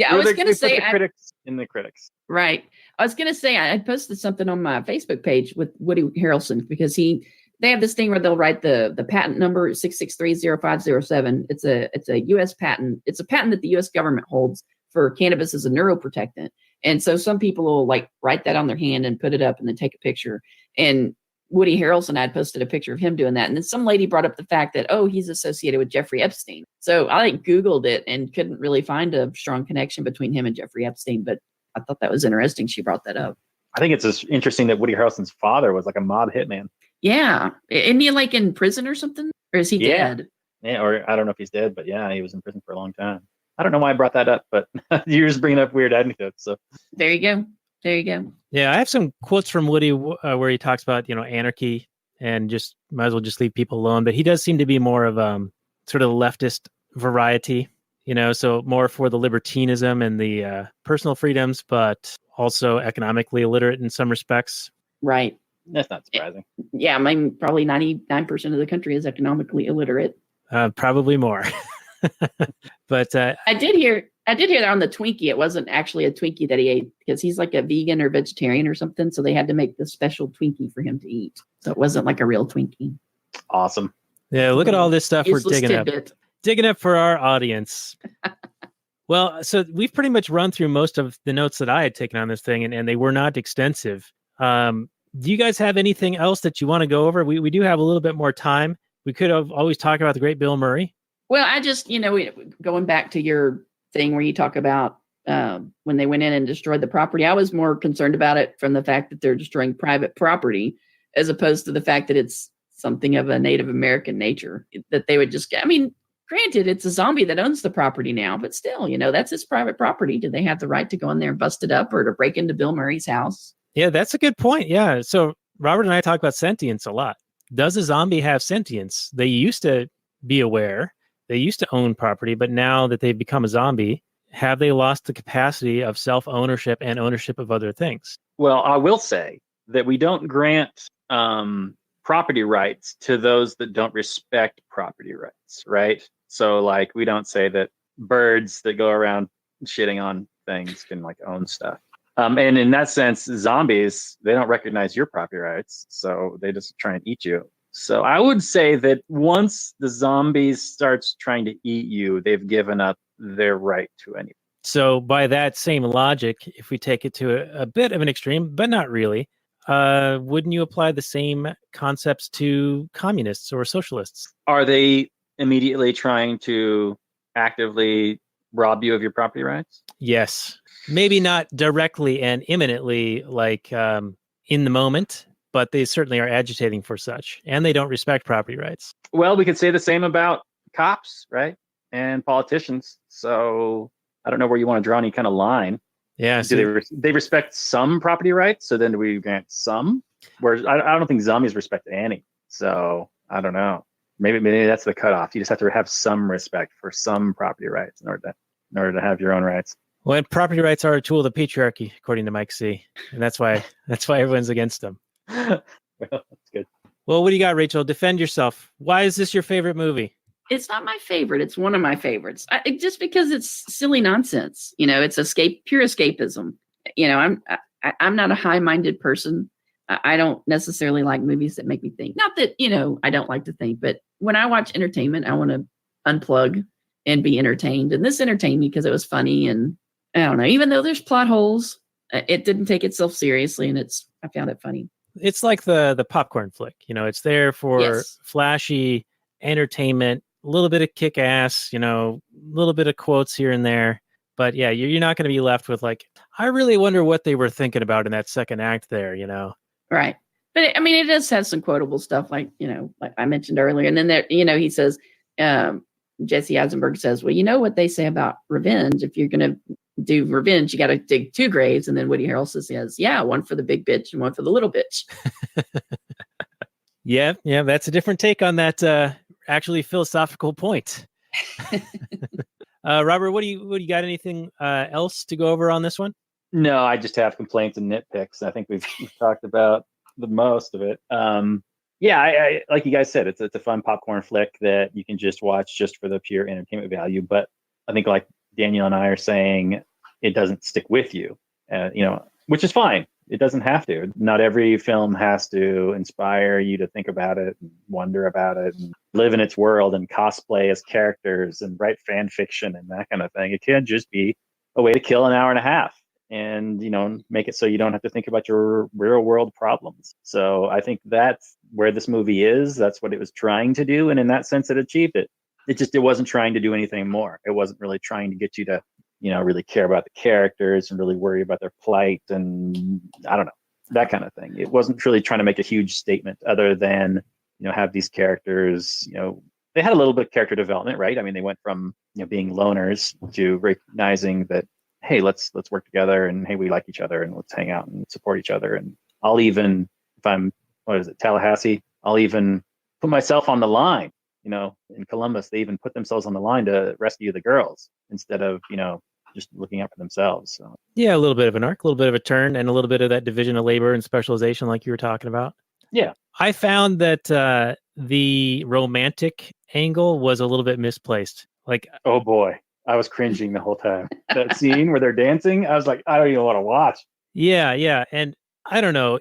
I was going to say the critics in the critics. Right. I was going to say I posted something on my Facebook page with Woody Harrelson because they have this thing where they'll write the patent number 6630507. It's a U.S. patent. It's a patent that the U.S. government holds for cannabis as a neuroprotectant. And so some people will like write that on their hand and put it up and then take a picture. And Woody Harrelson had posted a picture of him doing that. And then some lady brought up the fact that, he's associated with Jeffrey Epstein. So I Googled it and couldn't really find a strong connection between him and Jeffrey Epstein. But I thought that was interesting. She brought that up. I think it's just interesting that Woody Harrelson's father was like a mob hitman. Yeah. Isn't he in prison or something? Or is he dead? Yeah, or I don't know if he's dead, but yeah, he was in prison for a long time. I don't know why I brought that up, but you're just bringing up weird anecdotes. So there you go. Yeah, I have some quotes from Woody where he talks about, anarchy and just might as well just leave people alone. But he does seem to be more of sort of leftist variety, so more for the libertinism and the personal freedoms, but also economically illiterate in some respects. Right. That's not surprising. Yeah, probably 99% of the country is economically illiterate. Probably more. But I did hear that on the Twinkie. It wasn't actually a Twinkie that he ate because he's like a vegan or vegetarian or something. So they had to make this special Twinkie for him to eat. So it wasn't like a real Twinkie. Awesome. Yeah, look at all this stuff we're digging tidbit. up. Digging up for our audience. Well, so we've pretty much run through most of the notes that I had taken on this thing, and they were not extensive. Do you guys have anything else that you want to go over? We do have a little bit more time. We could have always talked about the great Bill Murray. Well, I just, going back to your thing where you talk about when they went in and destroyed the property, I was more concerned about it from the fact that they're destroying private property as opposed to the fact that it's something of a Native American nature that they would just, granted, it's a zombie that owns the property now, but still, that's his private property. Do they have the right to go in there and bust it up or to break into Bill Murray's house? Yeah, that's a good point. Yeah. So Robert and I talk about sentience a lot. Does a zombie have sentience? They used to be aware. They used to own property, but now that they've become a zombie, have they lost the capacity of self-ownership and ownership of other things? Well, I will say that we don't grant property rights to those that don't respect property rights, right? So we don't say that birds that go around shitting on things can own stuff. And in that sense, zombies, they don't recognize your property rights, so they just try and eat you. So I would say that once the zombies starts trying to eat you, they've given up their right to anything. So by that same logic, if we take it to a bit of an extreme, but not really, wouldn't you apply the same concepts to communists or socialists? Are they immediately trying to actively rob you of your property rights? Yes. Maybe not directly and imminently in the moment, but they certainly are agitating for such, and they don't respect property rights. Well, we could say the same about cops, right? And politicians. So I don't know where you want to draw any kind of line. Yeah. Do they respect some property rights? So then do we grant some? Whereas I don't think zombies respect any. So I don't know. Maybe that's the cutoff. You just have to have some respect for some property rights in order to have your own rights. Well, and property rights are a tool of the patriarchy, according to Mike C. And that's why everyone's against them. Well, that's good. Well, what do you got, Rachel? Defend yourself. Why is this your favorite movie? It's not my favorite. It's one of my favorites. Just because it's silly nonsense. It's pure escapism. I'm not a high-minded person. I don't necessarily like movies that make me think. Not that, I don't like to think, but when I watch entertainment, I want to unplug and be entertained. And this entertained me because it was funny. And I don't know, even though there's plot holes, it didn't take itself seriously. And I found it funny. It's like the popcorn flick. It's there for flashy entertainment, a little bit of kick ass, a little bit of quotes here and there. But yeah, you're not going to be left with I really wonder what they were thinking about in that second act there, Right. But it does have some quotable stuff like I mentioned earlier. And then there, he says, Jesse Eisenberg says, well, what they say about revenge. If you're going to do revenge, you got to dig two graves. And then Woody Harrelson says, yeah, one for the big bitch and one for the little bitch. Yeah. That's a different take on that actually philosophical point. Robert, what do you got? Anything else to go over on this one? No, I just have complaints and nitpicks. I think we've talked about the most of it. Yeah, I like you guys said, it's a fun popcorn flick that you can just watch just for the pure entertainment value. But I think like Daniel and I are saying, it doesn't stick with you, which is fine. It doesn't have to. Not every film has to inspire you to think about it and wonder about it and live in its world and cosplay as characters and write fan fiction and that kind of thing. It can just be a way to kill an hour and a half and, make it so you don't have to think about your real world problems. So I think that's where this movie is. That's what it was trying to do. And in that sense, it achieved it. It wasn't trying to do anything more. It wasn't really trying to get you to really care about the characters and really worry about their plight and I don't know, that kind of thing. It wasn't really trying to make a huge statement other than, have these characters, they had a little bit of character development, right? I mean, they went from, being loners to recognizing that, hey, let's work together and hey, we like each other and let's hang out and support each other. And I'll even, if I'm, Tallahassee, I'll even put myself on the line. In Columbus, they even put themselves on the line to rescue the girls instead of, just looking out for themselves. So. Yeah, a little bit of an arc, a little bit of a turn, and a little bit of that division of labor and specialization like you were talking about. Yeah. I found that the romantic angle was a little bit misplaced. Like, oh boy, I was cringing the whole time. That scene where they're dancing, I was like, I don't even want to watch. Yeah. And I don't know,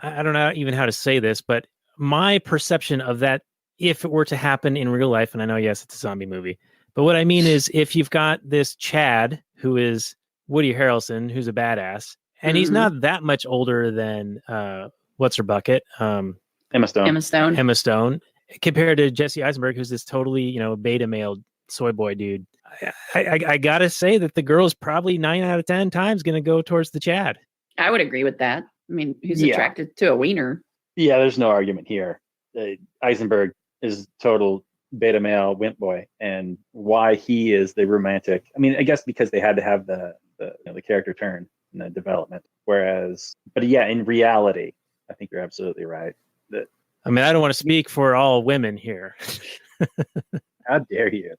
I don't know even how to say this, but my perception of that, if it were to happen in real life, and I know, yes, it's a zombie movie, but what I mean is if you've got this Chad, who is Woody Harrelson, who's a badass, and he's not that much older than, what's her bucket? Emma Stone, compared to Jesse Eisenberg, who's this totally, beta male soy boy dude. I got to say that the girl's probably 9 out of 10 times going to go towards the Chad. I would agree with that. I mean, who's attracted to a wiener? Yeah, there's no argument here. Eisenberg is total beta male wimp boy, and why he is the romantic. I mean, I guess because they had to have the character turn and the development. But yeah, in reality, I think you're absolutely right. I mean, I don't want to speak for all women here. How dare you?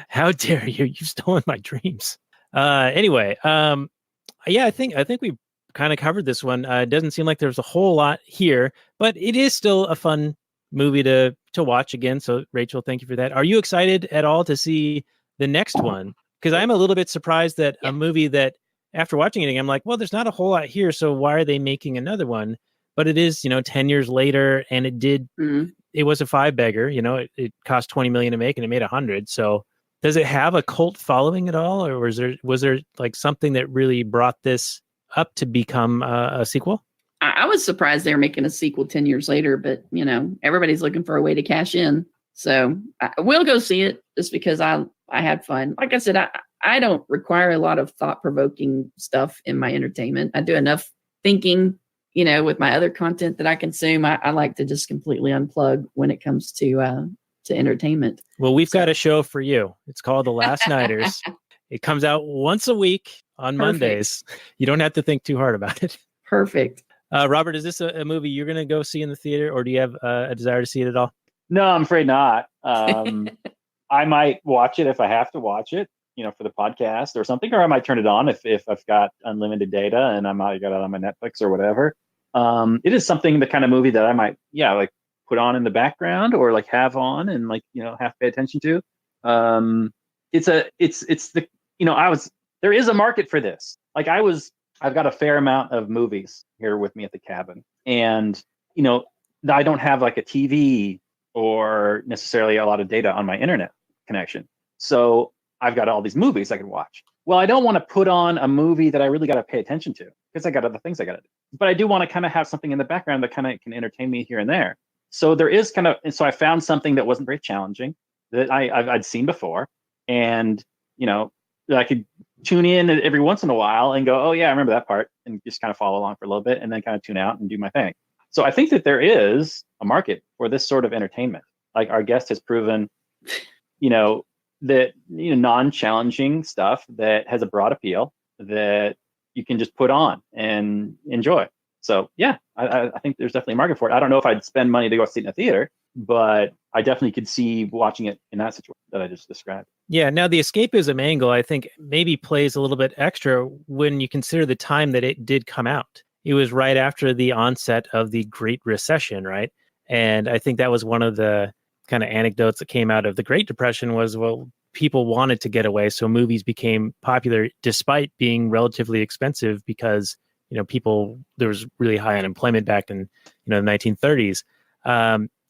How dare you? You've stolen my dreams. Anyway, yeah, I think we've kind of covered this one. It doesn't seem like there's a whole lot here, but it is still a fun movie to watch again. So Rachel, thank you for that. Are you excited at all to see the next one? Because I'm a little bit surprised that a movie that after watching it, I'm like, well, there's not a whole lot here. So why are they making another one? But it is, 10 years later, and it was a five bagger, it cost 20 million to make and it made 100. So does it have a cult following at all? Or was there like something that really brought this up to become a sequel? I was surprised they were making a sequel 10 years later, but everybody's looking for a way to cash in. So I will go see it just because I had fun. Like I said, I don't require a lot of thought-provoking stuff in my entertainment. I do enough thinking, with my other content that I consume. I like to just completely unplug when it comes to entertainment. Well, we've got a show for you. It's called The Last Nighters. It comes out once a week on Mondays. You don't have to think too hard about it. Perfect. Robert, is this a movie you're going to go see in the theater, or do you have a desire to see it at all? No, I'm afraid not. I might watch it if I have to watch it, for the podcast or something, or I might turn it on if I've got unlimited data and I might got it on my Netflix or whatever. It is something, the kind of movie that I might, like put on in the background or like have on and like, have to pay attention to. There is a market for this. Like I've got a fair amount of movies here with me at the cabin, and I don't have like a TV or necessarily a lot of data on my internet connection. So I've got all these movies I can watch. Well, I don't want to put on a movie that I really got to pay attention to because I got other things I got to do. But I do want to kind of have something in the background that kind of can entertain me here and there. So there is and so I found something that wasn't very challenging that I'd seen before, and I could tune in every once in a while and go, oh yeah, I remember that part, and just kind of follow along for a little bit and then kind of tune out and do my thing. So I think that there is a market for this sort of entertainment. Like our guest has proven, that non-challenging stuff that has a broad appeal that you can just put on and enjoy. So yeah, I think there's definitely a market for it. I don't know if I'd spend money to go see it in a theater, but I definitely could see watching it in that situation that I just described. Yeah. Now the escapism angle, I think, maybe plays a little bit extra when you consider the time that it did come out. It was right after the onset of the Great Recession, right? And I think that was one of the kind of anecdotes that came out of the Great Depression was, well, people wanted to get away, so movies became popular despite being relatively expensive because, there was really high unemployment back in, the 1930s.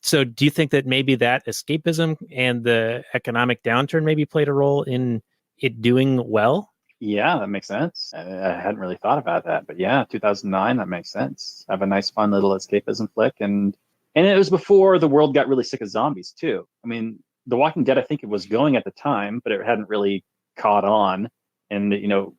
So do you think that maybe that escapism and the economic downturn maybe played a role in it doing well? Yeah, that makes sense. I hadn't really thought about that, but yeah, 2009, that makes sense. Have a nice, fun little escapism flick, and it was before the world got really sick of zombies too. I mean, The Walking Dead, I think it was going at the time, but it hadn't really caught on, and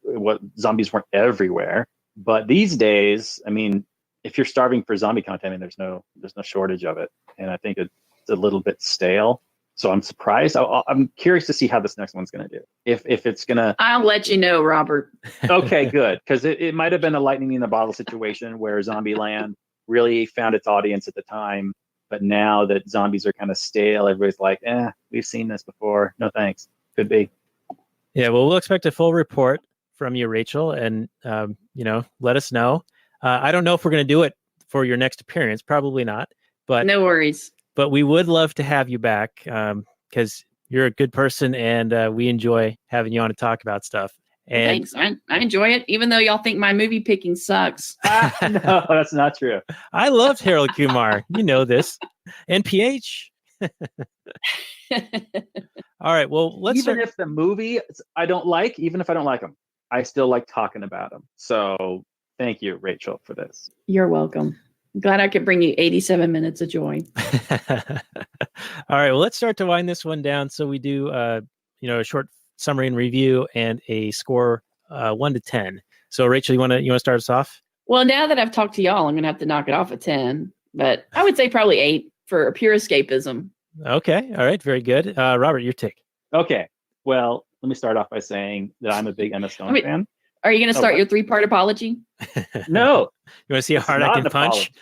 what zombies weren't everywhere. But these days, I mean, if you're starving for zombie content, I mean, there's no shortage of it, and I think it's a little bit stale. So I'm surprised. I'm curious to see how this next one's going to do. If it's going to... I'll let you know, Robert. Okay, good. Because it might have been a lightning in the bottle situation where Zombieland really found its audience at the time. But now that zombies are kind of stale, everybody's like, we've seen this before. No thanks. Could be. Yeah, well, we'll expect a full report from you, Rachel, and, let us know. I don't know if we're going to do it for your next appearance. Probably not. But no worries. But we would love to have you back because you're a good person and we enjoy having you on to talk about stuff. And thanks. I enjoy it, even though y'all think my movie picking sucks. No, that's not true. I loved Harold Kumar. You know this. And PH. All right. Well, If the movie I don't like, even if I don't like them, I still like talking about them. So thank you, Rachel, for this. You're welcome. Glad I could bring you 87 minutes of joy. All right. Well, let's start to wind this one down. So we do, a short summary and review and a score 1 to 10. So Rachel, you want to start us off? Well, now that I've talked to y'all, I'm going to have to knock it off at 10, but I would say probably 8 for pure escapism. Okay. All right. Very good. Robert, your take. Okay. Well, let me start off by saying that I'm a big Emma Stone fan. Are you going to start your 3-part apology? No. You want to see how hard I can punch?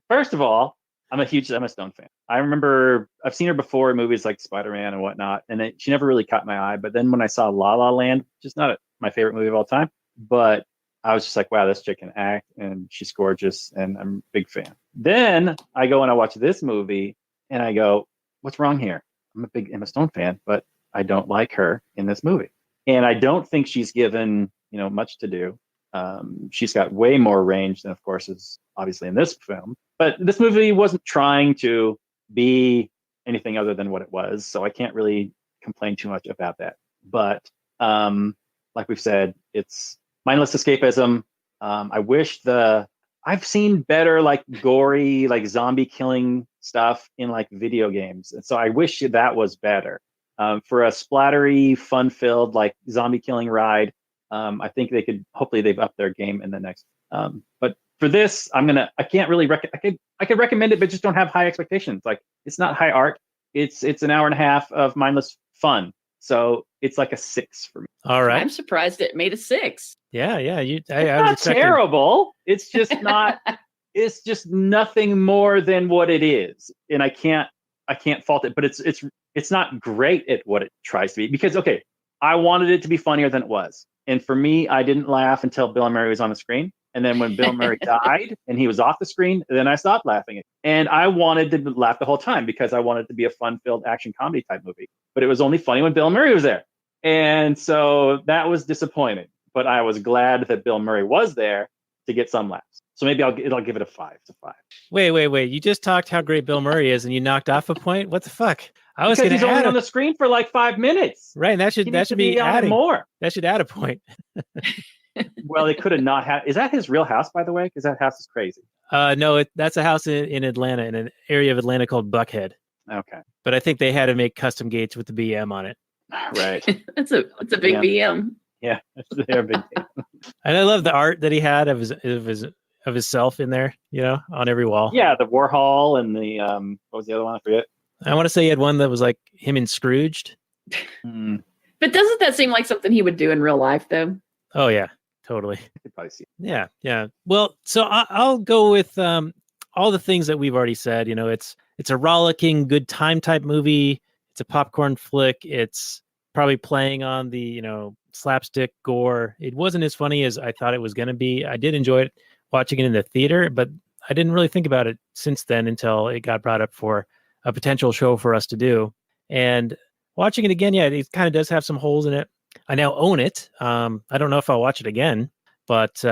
First of all, I'm a huge Emma Stone fan. I remember I've seen her before in movies like Spider-Man and whatnot, and she never really caught my eye. But then when I saw La La Land, just not my favorite movie of all time, but I was just like, wow, this chick can act, and she's gorgeous, and I'm a big fan. Then I go and I watch this movie, and I go, what's wrong here? I'm a big Emma Stone fan, but I don't like her in this movie. And I don't think she's given, much to do. She's got way more range than, of course, is obviously in this film. But this movie wasn't trying to be anything other than what it was. So I can't really complain too much about that. But like we've said, it's mindless escapism. I wish I've seen better, like gory, like zombie killing stuff in like video games. And so I wish that was better. For a splattery, fun-filled, like zombie killing ride, I think hopefully they've upped their game in the next. But for this, I can't really I could recommend it, but just don't have high expectations. Like, it's not high art. It's an hour and a half of mindless fun. So it's like a 6 for me. All right. I'm surprised it made a 6. Yeah. It's not terrible. It's just not, it's just nothing more than what it is. And I can't fault it, but it's not great at what it tries to be, because, okay, I wanted it to be funnier than it was. And for me, I didn't laugh until Bill Murray was on the screen. And then when Bill Murray died and he was off the screen, then I stopped laughing. And I wanted to laugh the whole time because I wanted it to be a fun-filled action comedy type movie. But it was only funny when Bill Murray was there. And so that was disappointing. But I was glad that Bill Murray was there to get some laughs. So maybe I'll give it a 5. It's a 5. Wait. You just talked how great Bill Murray is and you knocked off a point? What the fuck? Because he's only on the screen for like 5 minutes. Right, and that should be adding more. That should add a point. Well, they could have not had. Is that his real house, by the way? Because that house is crazy. No, that's a house in Atlanta, in an area of Atlanta called Buckhead. Okay. But I think they had to make custom gates with the BM on it. Right. It's a big BM. Yeah, they're big. And I love the art that he had of himself in there, on every wall. Yeah, the Warhol and the what was the other one? I forget. I want to say he had one that was like him in Scrooged. But doesn't that seem like something he would do in real life, though? Oh yeah, totally. I could probably see it. Yeah. Well, so I'll go with all the things that we've already said. It's it's a rollicking, good time type movie. It's a popcorn flick. It's probably playing on the, slapstick gore. It wasn't as funny as I thought it was going to be. I did enjoy it watching it in the theater, but I didn't really think about it since then until it got brought up for a potential show for us to do. And watching it again, yeah, it kind of does have some holes in it. I now own it. I don't know if I'll watch it again, but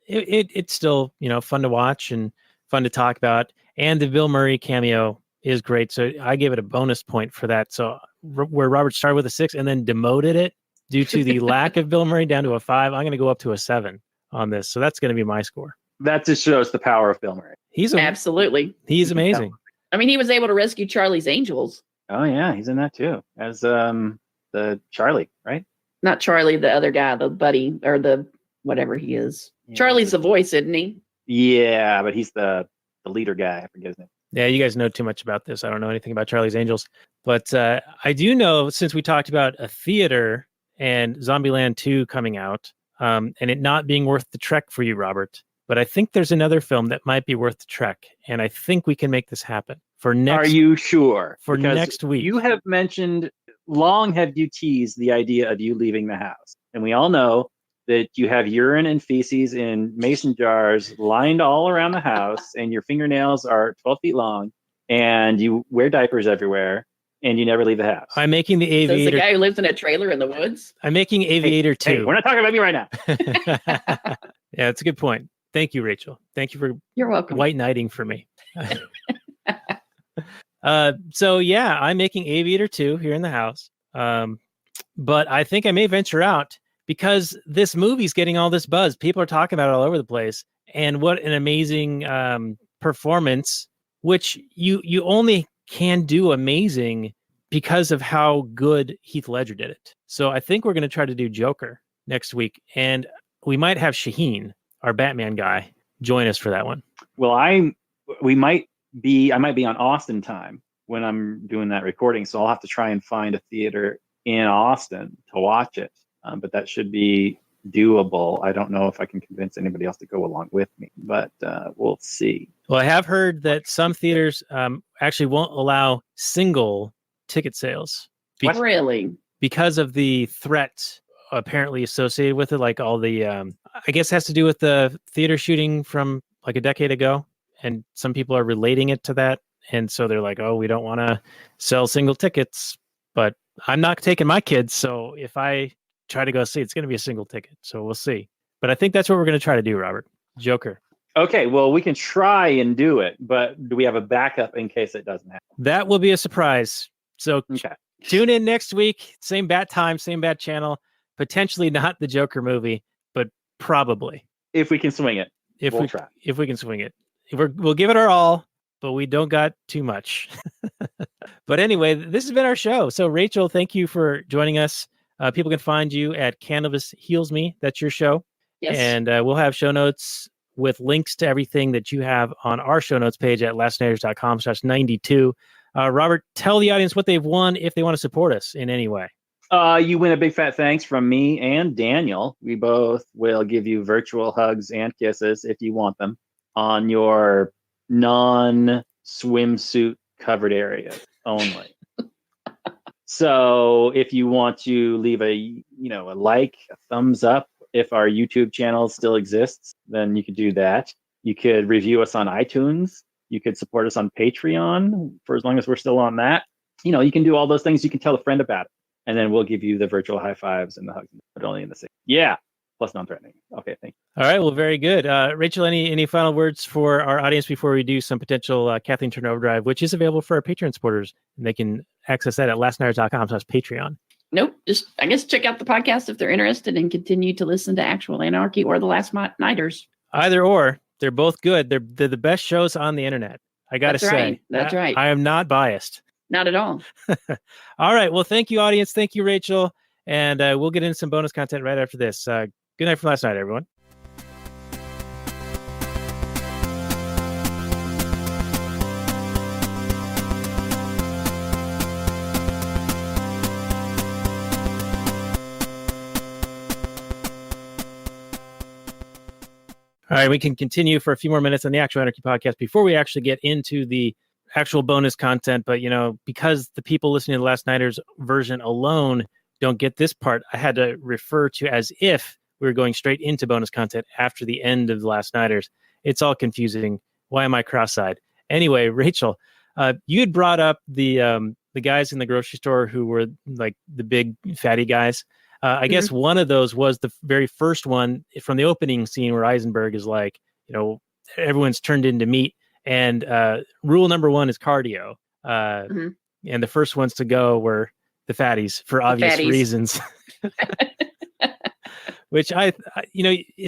it's still, fun to watch and fun to talk about. And the Bill Murray cameo is great. So I gave it a bonus point for that. So where Robert started with a 6 and then demoted it due to the lack of Bill Murray down to a 5, I'm going to go up to a 7 on this. So that's going to be my score. That just shows the power of Bill Murray. Absolutely. He's amazing. I mean, he was able to rescue Charlie's Angels. Oh yeah, he's in that too as the Charlie, right? Not Charlie, the other guy, the buddy or the whatever he is. Yeah. Charlie's the voice, isn't he? Yeah, but he's the leader guy. I forget his name. Yeah, you guys know too much about this. I don't know anything about Charlie's Angels, but I do know, since we talked about a theater and Zombieland 2 coming out, and it not being worth the trek for you, Robert. But I think there's another film that might be worth the trek, and I think we can make this happen for next. Are you sure? For because next week, you have mentioned long have you teased the idea of you leaving the house, and we all know that you have urine and feces in mason jars lined all around the house, and your fingernails are 12 feet long, and you wear diapers everywhere, and you never leave the house. I'm making the So it's Aviator. the guy who lives in a trailer in the woods. I'm making Aviator 2. Hey, we're not talking about me right now. Yeah, that's a good point. Thank you, Rachel. Thank you for You're welcome. white knighting for me. So yeah, I'm making Aviator 2 here in the house. But I think I may venture out because this movie's getting all this buzz. People are talking about it all over the place. And what an amazing performance, which you only can do amazing because of how good Heath Ledger did it. So I think we're going to try to do Joker next week. And we might have Shaheen, our Batman guy, join us for that one. Well, I might be on Austin time when I'm doing that recording, so I'll have to try and find a theater in Austin to watch it. But that should be doable. I don't know if I can convince anybody else to go along with me, but we'll see. Well, I have heard that some theaters actually won't allow single ticket sales. Really? Because of the threat apparently associated with it, like all the, I guess has to do with the theater shooting from like a decade ago. And some people are relating it to that. And so they're like, oh, we don't want to sell single tickets, but I'm not taking my kids. So if I try to go see, it's going to be a single ticket. So we'll see. But I think that's what we're going to try to do, Robert. Joker. Okay, well, we can try and do it, but do we have a backup in case it doesn't happen? That will be a surprise. So Okay. Tune in next week. Same bat time, same bat channel. Potentially not the Joker movie, but probably. If we can swing it, we'll try. If we can swing it. We'll give it our all, but we don't got too much. But anyway, this has been our show. So Rachel, thank you for joining us. People can find you at Cannabis Heals Me. That's your show. Yes. And we'll have show notes with links to everything that you have on our show notes page at lastnighters.com/92. Robert, tell the audience what they've won if they want to support us in any way. You win a big fat thanks from me and Daniel. We both will give you virtual hugs and kisses if you want them on your non-swimsuit covered area only. So if you want to leave a like, a thumbs up, if our YouTube channel still exists, then you could do that. You could review us on iTunes. You could support us on Patreon for as long as we're still on that. You can do all those things. You can tell a friend about it. And then we'll give you the virtual high fives and the hugs, but only in the same. Yeah. Plus non-threatening. Okay, thank you. All right. Well, very good. Rachel, any final words for our audience before we do some potential Kathleen Turner Overdrive, which is available for our Patreon supporters, and they can access that at lastnighters.com/Patreon. Nope. Just, I guess, check out the podcast if they're interested and continue to listen to Actual Anarchy or The Last Nighters. Either or. They're both good. They're the best shows on the internet. I got to say. Right. That's right. I am not biased. Not at all. All right. Well, thank you, audience. Thank you, Rachel. And we'll get into some bonus content right after this. Good night from last night, everyone. All right, we can continue for a few more minutes on the Actual Anarchy podcast before we actually get into the actual bonus content, but because the people listening to the Last Nighters version alone don't get this part, I had to refer to as if we were going straight into bonus content after the end of the Last Nighters. It's all confusing. Why am I cross-eyed? Anyway, Rachel, you had brought up the guys in the grocery store who were like the big fatty guys. I guess one of those was the very first one from the opening scene where Eisenberg is like, everyone's turned into meat. And rule number 1 is cardio. And the first ones to go were the fatties for obvious reasons. Which as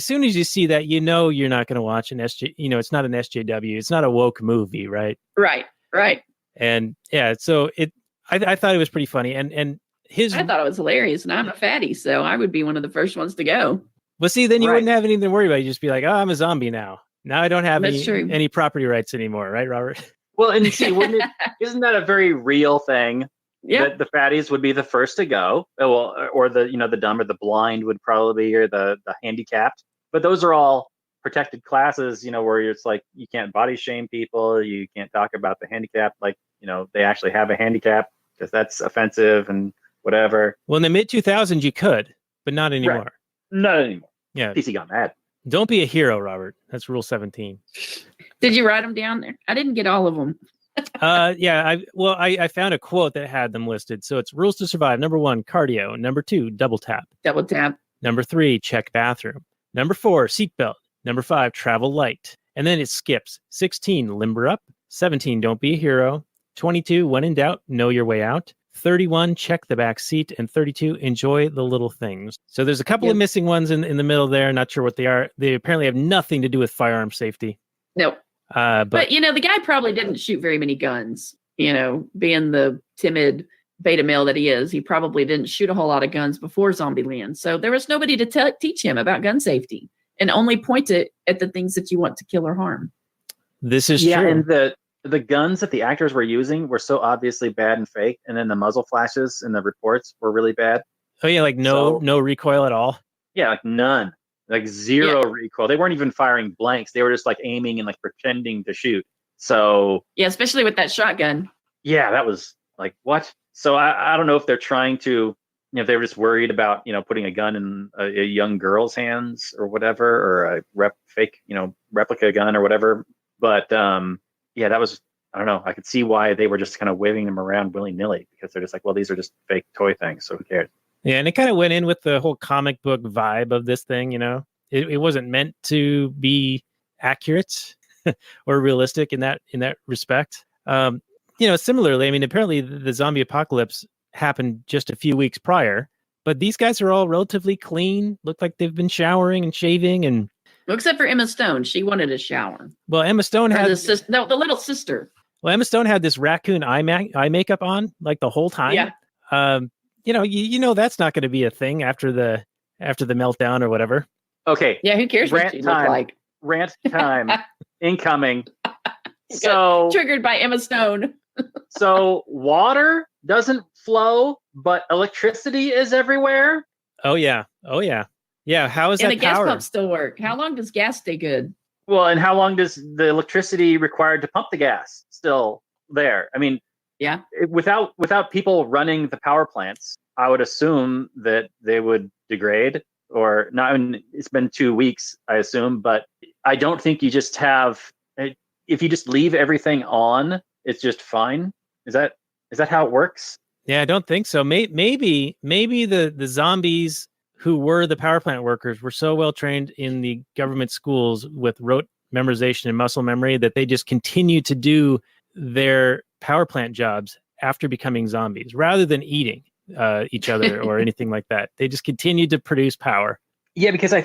soon as you see that, you're not going to watch an SJ. It's not an SJW. It's not a woke movie, right? Right. And yeah, so I thought it was pretty funny. And I thought it was hilarious, and I'm a fatty, so I would be one of the first ones to go. Well, see, then you wouldn't have anything to worry about. You just be like, oh, I'm a zombie now. Now I don't have any property rights anymore, right, Robert? Well, and see, isn't that a very real thing? Yeah. That the fatties would be the first to go. Well, or the the dumb or the blind would probably be, or the handicapped. But those are all protected classes, where it's like you can't body shame people, you can't talk about the handicap like they actually have a handicap, because that's offensive and whatever. Well, in the mid 2000s you could, but not anymore. Right. Not anymore. Yeah. PC got mad. Don't be a hero, Robert. That's rule 17. Did you write them down there? I didn't get all of them. Yeah. I found a quote that had them listed. So it's rules to survive. Number 1, cardio. Number 2, double tap. Double tap. Number 3, check bathroom. Number 4, seatbelt. Number 5, travel light. And then it skips. 16, limber up. 17, don't be a hero. 22, when in doubt, know your way out. 31, check the back seat. And 32, enjoy the little things. So there's a couple of missing ones in the middle there. Not sure what they are. They apparently have nothing to do with firearm safety. Nope. But the guy probably didn't shoot very many guns. Being the timid beta male that he is, he probably didn't shoot a whole lot of guns before Zombieland. So there was nobody to teach him about gun safety, and only point it at the things that you want to kill or harm. This is true. And the guns that the actors were using were so obviously bad and fake, and then the muzzle flashes in the reports were really bad. Oh yeah, like no recoil at all. Yeah, like none. Like zero recoil. They weren't even firing blanks. They were just like aiming and like pretending to shoot. So yeah, especially with that shotgun. Yeah, that was like, what? So I don't know if they're trying to, if they were just worried about, putting a gun in a young girl's hands or whatever, or a fake, replica gun or whatever. But yeah, that was, I don't know. I could see why they were just kind of waving them around willy-nilly, because they're just like, well, these are just fake toy things, so who cares? Yeah, and it kind of went in with the whole comic book vibe of this thing, It wasn't meant to be accurate or realistic in that respect. Similarly, I mean, apparently the zombie apocalypse happened just a few weeks prior, but these guys are all relatively clean, look like they've been showering and shaving, and except for Emma Stone. She wanted a shower. Well, Emma Stone had the little sister. Well, Emma Stone had this raccoon eye makeup on like the whole time. Yeah. That's not going to be a thing after the meltdown or whatever. Okay. Yeah, who cares what she looked like? Rant time incoming. So triggered by Emma Stone. So water doesn't flow, but electricity is everywhere. Oh yeah. Yeah. How is that the gas pump still work? How long does gas stay good? Well, and how long does the electricity required to pump the gas still there? I mean, yeah. Without people running the power plants, I would assume that they would degrade, or not. I mean, it's been 2 weeks, I assume, but I don't think you just have. If you just leave everything on, it's just fine. Is that how it works? Yeah, I don't think so. Maybe the zombies who were the power plant workers were so well trained in the government schools with rote memorization and muscle memory that they just continue to do their power plant jobs after becoming zombies rather than eating each other or anything like that. They just continue to produce power. Yeah, because I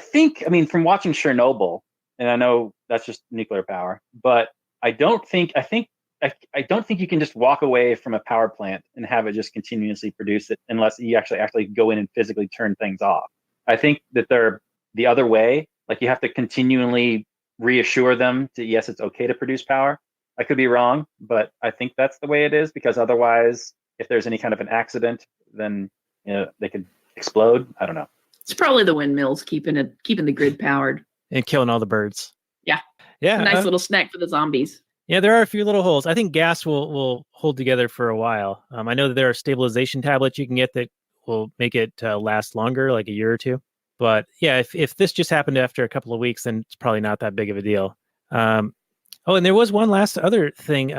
mean, from watching Chernobyl, and I know that's just nuclear power, but I don't think you can just walk away from a power plant and have it just continuously produce it unless you actually go in and physically turn things off. I think that they're the other way. Like, you have to continually reassure them that, yes, it's okay to produce power. I could be wrong, but I think that's the way it is, because otherwise, if there's any kind of an accident, then they could explode. I don't know. It's probably the windmills keeping the grid powered and killing all the birds. Yeah. Yeah. Nice little snack for the zombies. Yeah, there are a few little holes. I think gas will hold together for a while. I know that there are stabilization tablets you can get that will make it last longer, like a year or two. But yeah, if this just happened after a couple of weeks, then it's probably not that big of a deal. Oh, and there was one last other thing.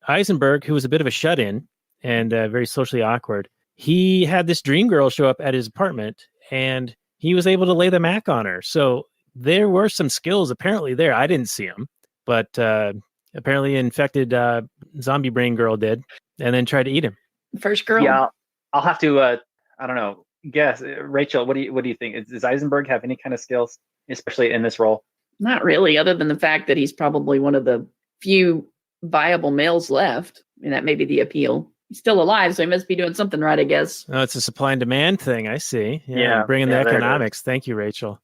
Eisenberg, who was a bit of a shut-in and very socially awkward, he had this dream girl show up at his apartment, and he was able to lay the Mac on her. So there were some skills apparently there. I didn't see them, but apparently infected zombie brain girl did, and then tried to eat him. First girl. Yeah, I'll have to. I don't know. Guess, Rachel. What do you think? Does Eisenberg have any kind of skills, especially in this role? Not really, other than the fact that he's probably one of the few viable males left, and that may be the appeal. He's still alive, so he must be doing something right, I guess. Oh, it's a supply and demand thing. I see. Yeah, bringing the there it is. economics. Thank you, Rachel.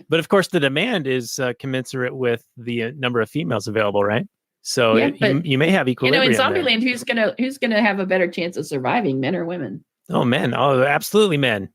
But of course, the demand is commensurate with the number of females available, right? So Yeah, but, you may have equilibrium. in there. Zombieland, who's gonna have a better chance of surviving, men or women? Oh, men. Oh, absolutely men.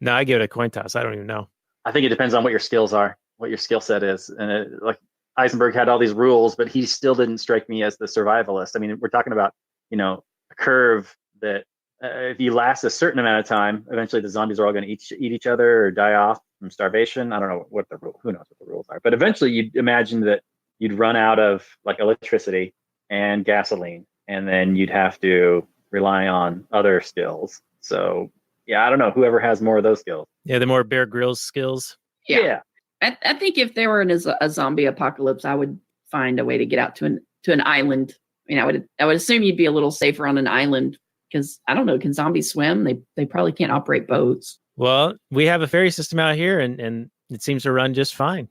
No, I give it a coin toss. I don't even know. I think it depends on what your skills are, what your skill set is, and like Eisenberg had all these rules, but he still didn't strike me as the survivalist. I mean, we're talking about a curve that if you last a certain amount of time, eventually the zombies are all going to eat each other or die off from starvation. I don't know what the rule. Who knows what the rules are? But eventually, you'd imagine that you'd run out of like electricity and gasoline, and then you'd have to rely on other skills. So yeah, I don't know. Whoever has more of those skills. Yeah, the more Bear Grylls skills. Yeah. I think if there were a zombie apocalypse, I would find a way to get out to an island. I mean, I would assume you'd be a little safer on an island because I don't know, can zombies swim? They probably can't operate boats. Well, we have a ferry system out here, and it seems to run just fine.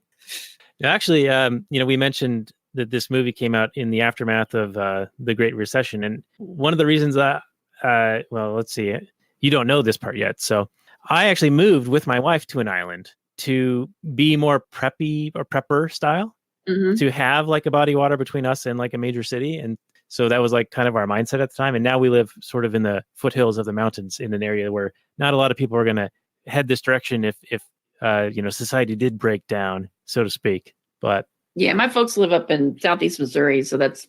Now, actually, we mentioned that this movie came out in the aftermath of the Great Recession, and one of the reasons that, let's see, you don't know this part yet. So I actually moved with my wife to an island to be more preppy or prepper style, to have like a body of water between us and like a major city. And so that was like kind of our mindset at the time. And now we live sort of in the foothills of the mountains in an area where not a lot of people are going to head this direction if society did break down, so to speak. But yeah, my folks live up in southeast Missouri, so that's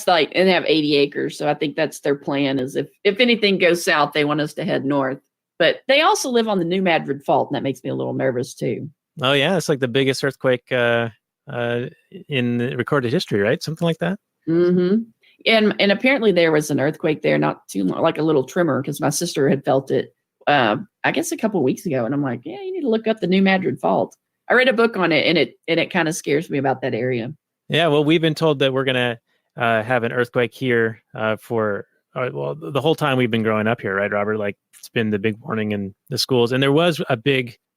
like, and they have 80 acres. So I think that's their plan, is if anything goes south, they want us to head north. But they also live on the New Madrid Fault, and that makes me a little nervous too. Oh yeah, it's like the biggest earthquake in recorded history, right? Something like that. Mm-hmm. And apparently there was an earthquake there not too long, like a little tremor, because my sister had felt it, I guess a couple of weeks ago. And I'm like, yeah, you need to look up the New Madrid Fault. I read a book on it, and it kind of scares me about that area. Yeah, well, we've been told that we're gonna have an earthquake here for the whole time we've been growing up here, right, Robert? Like, it's been the big warning in the schools, and there was a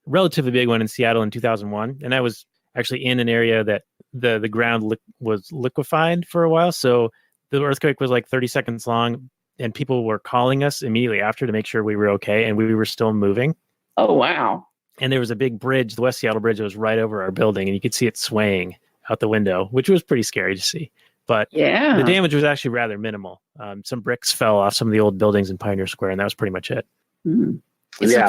relatively big one in Seattle in 2001, and I was actually in an area that the ground was liquefied for a while, so the earthquake was like 30 seconds long, and people were calling us immediately after to make sure we were okay, and we were still moving. Oh, wow. And there was a big bridge, the West Seattle Bridge, that was right over our building, and you could see it swaying out the window, which was pretty scary to see. But yeah, the damage was actually rather minimal. Some bricks fell off some of the old buildings in Pioneer Square, and that was pretty much it. Mm-hmm. Some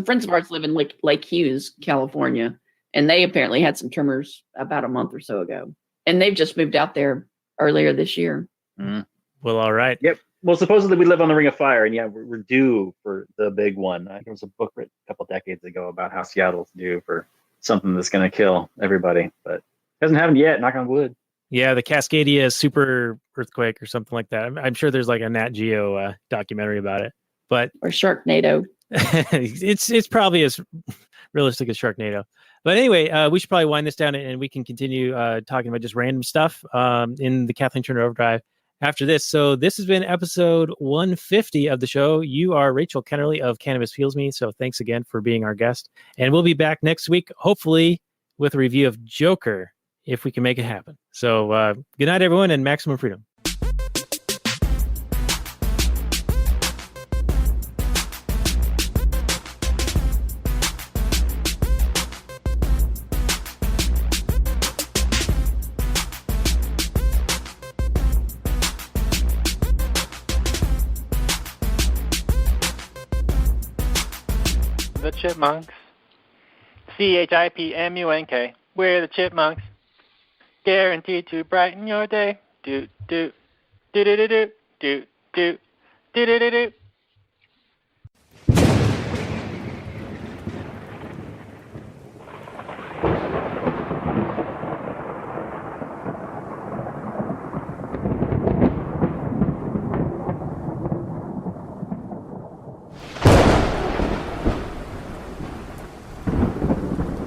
friends of ours live in Lake Hughes, California, and they apparently had some tremors about a month or so ago, and they've just moved out there earlier this year. Mm. Well, all right. Yep. Well, supposedly we live on the Ring of Fire, and yeah, we're due for the big one. There was a book written a couple decades ago about how Seattle's due for something that's going to kill everybody, but it hasn't happened yet. Knock on wood. Yeah, the Cascadia super earthquake or something like that. I'm sure there's like a Nat Geo documentary about it, or Sharknado. it's probably as realistic as Sharknado. But anyway, we should probably wind this down, and we can continue talking about just random stuff in the Kathleen Turner Overdrive after this. So this has been episode 150 of the show. You are Rachel Kennerly of Cannabis Heals Me. So thanks again for being our guest. And we'll be back next week, hopefully with a review of Joker, if we can make it happen. So good night, everyone, and maximum freedom. The Chipmunks. CHIPMUNK. We're the Chipmunks. guaranteed to brighten your day. Do do do do do do do do do do do do.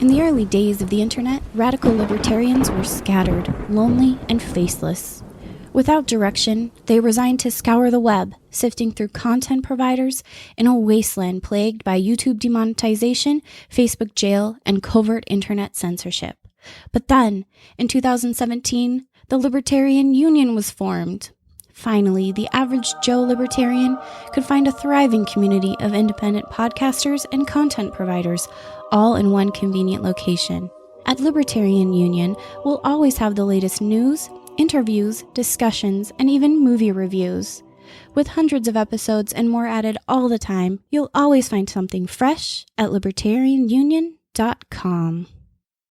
In the early days of the internet, radical libertarians were scattered, lonely, and faceless. Without direction, they resigned to scour the web, sifting through content providers in a wasteland plagued by YouTube demonetization, Facebook jail, and covert internet censorship. But then, in 2017, the Libertarian Union was formed. Finally, the average Joe libertarian could find a thriving community of independent podcasters and content providers, all in one convenient location. At Libertarian Union, we'll always have the latest news, interviews, discussions, and even movie reviews. With hundreds of episodes and more added all the time, you'll always find something fresh at libertarianunion.com.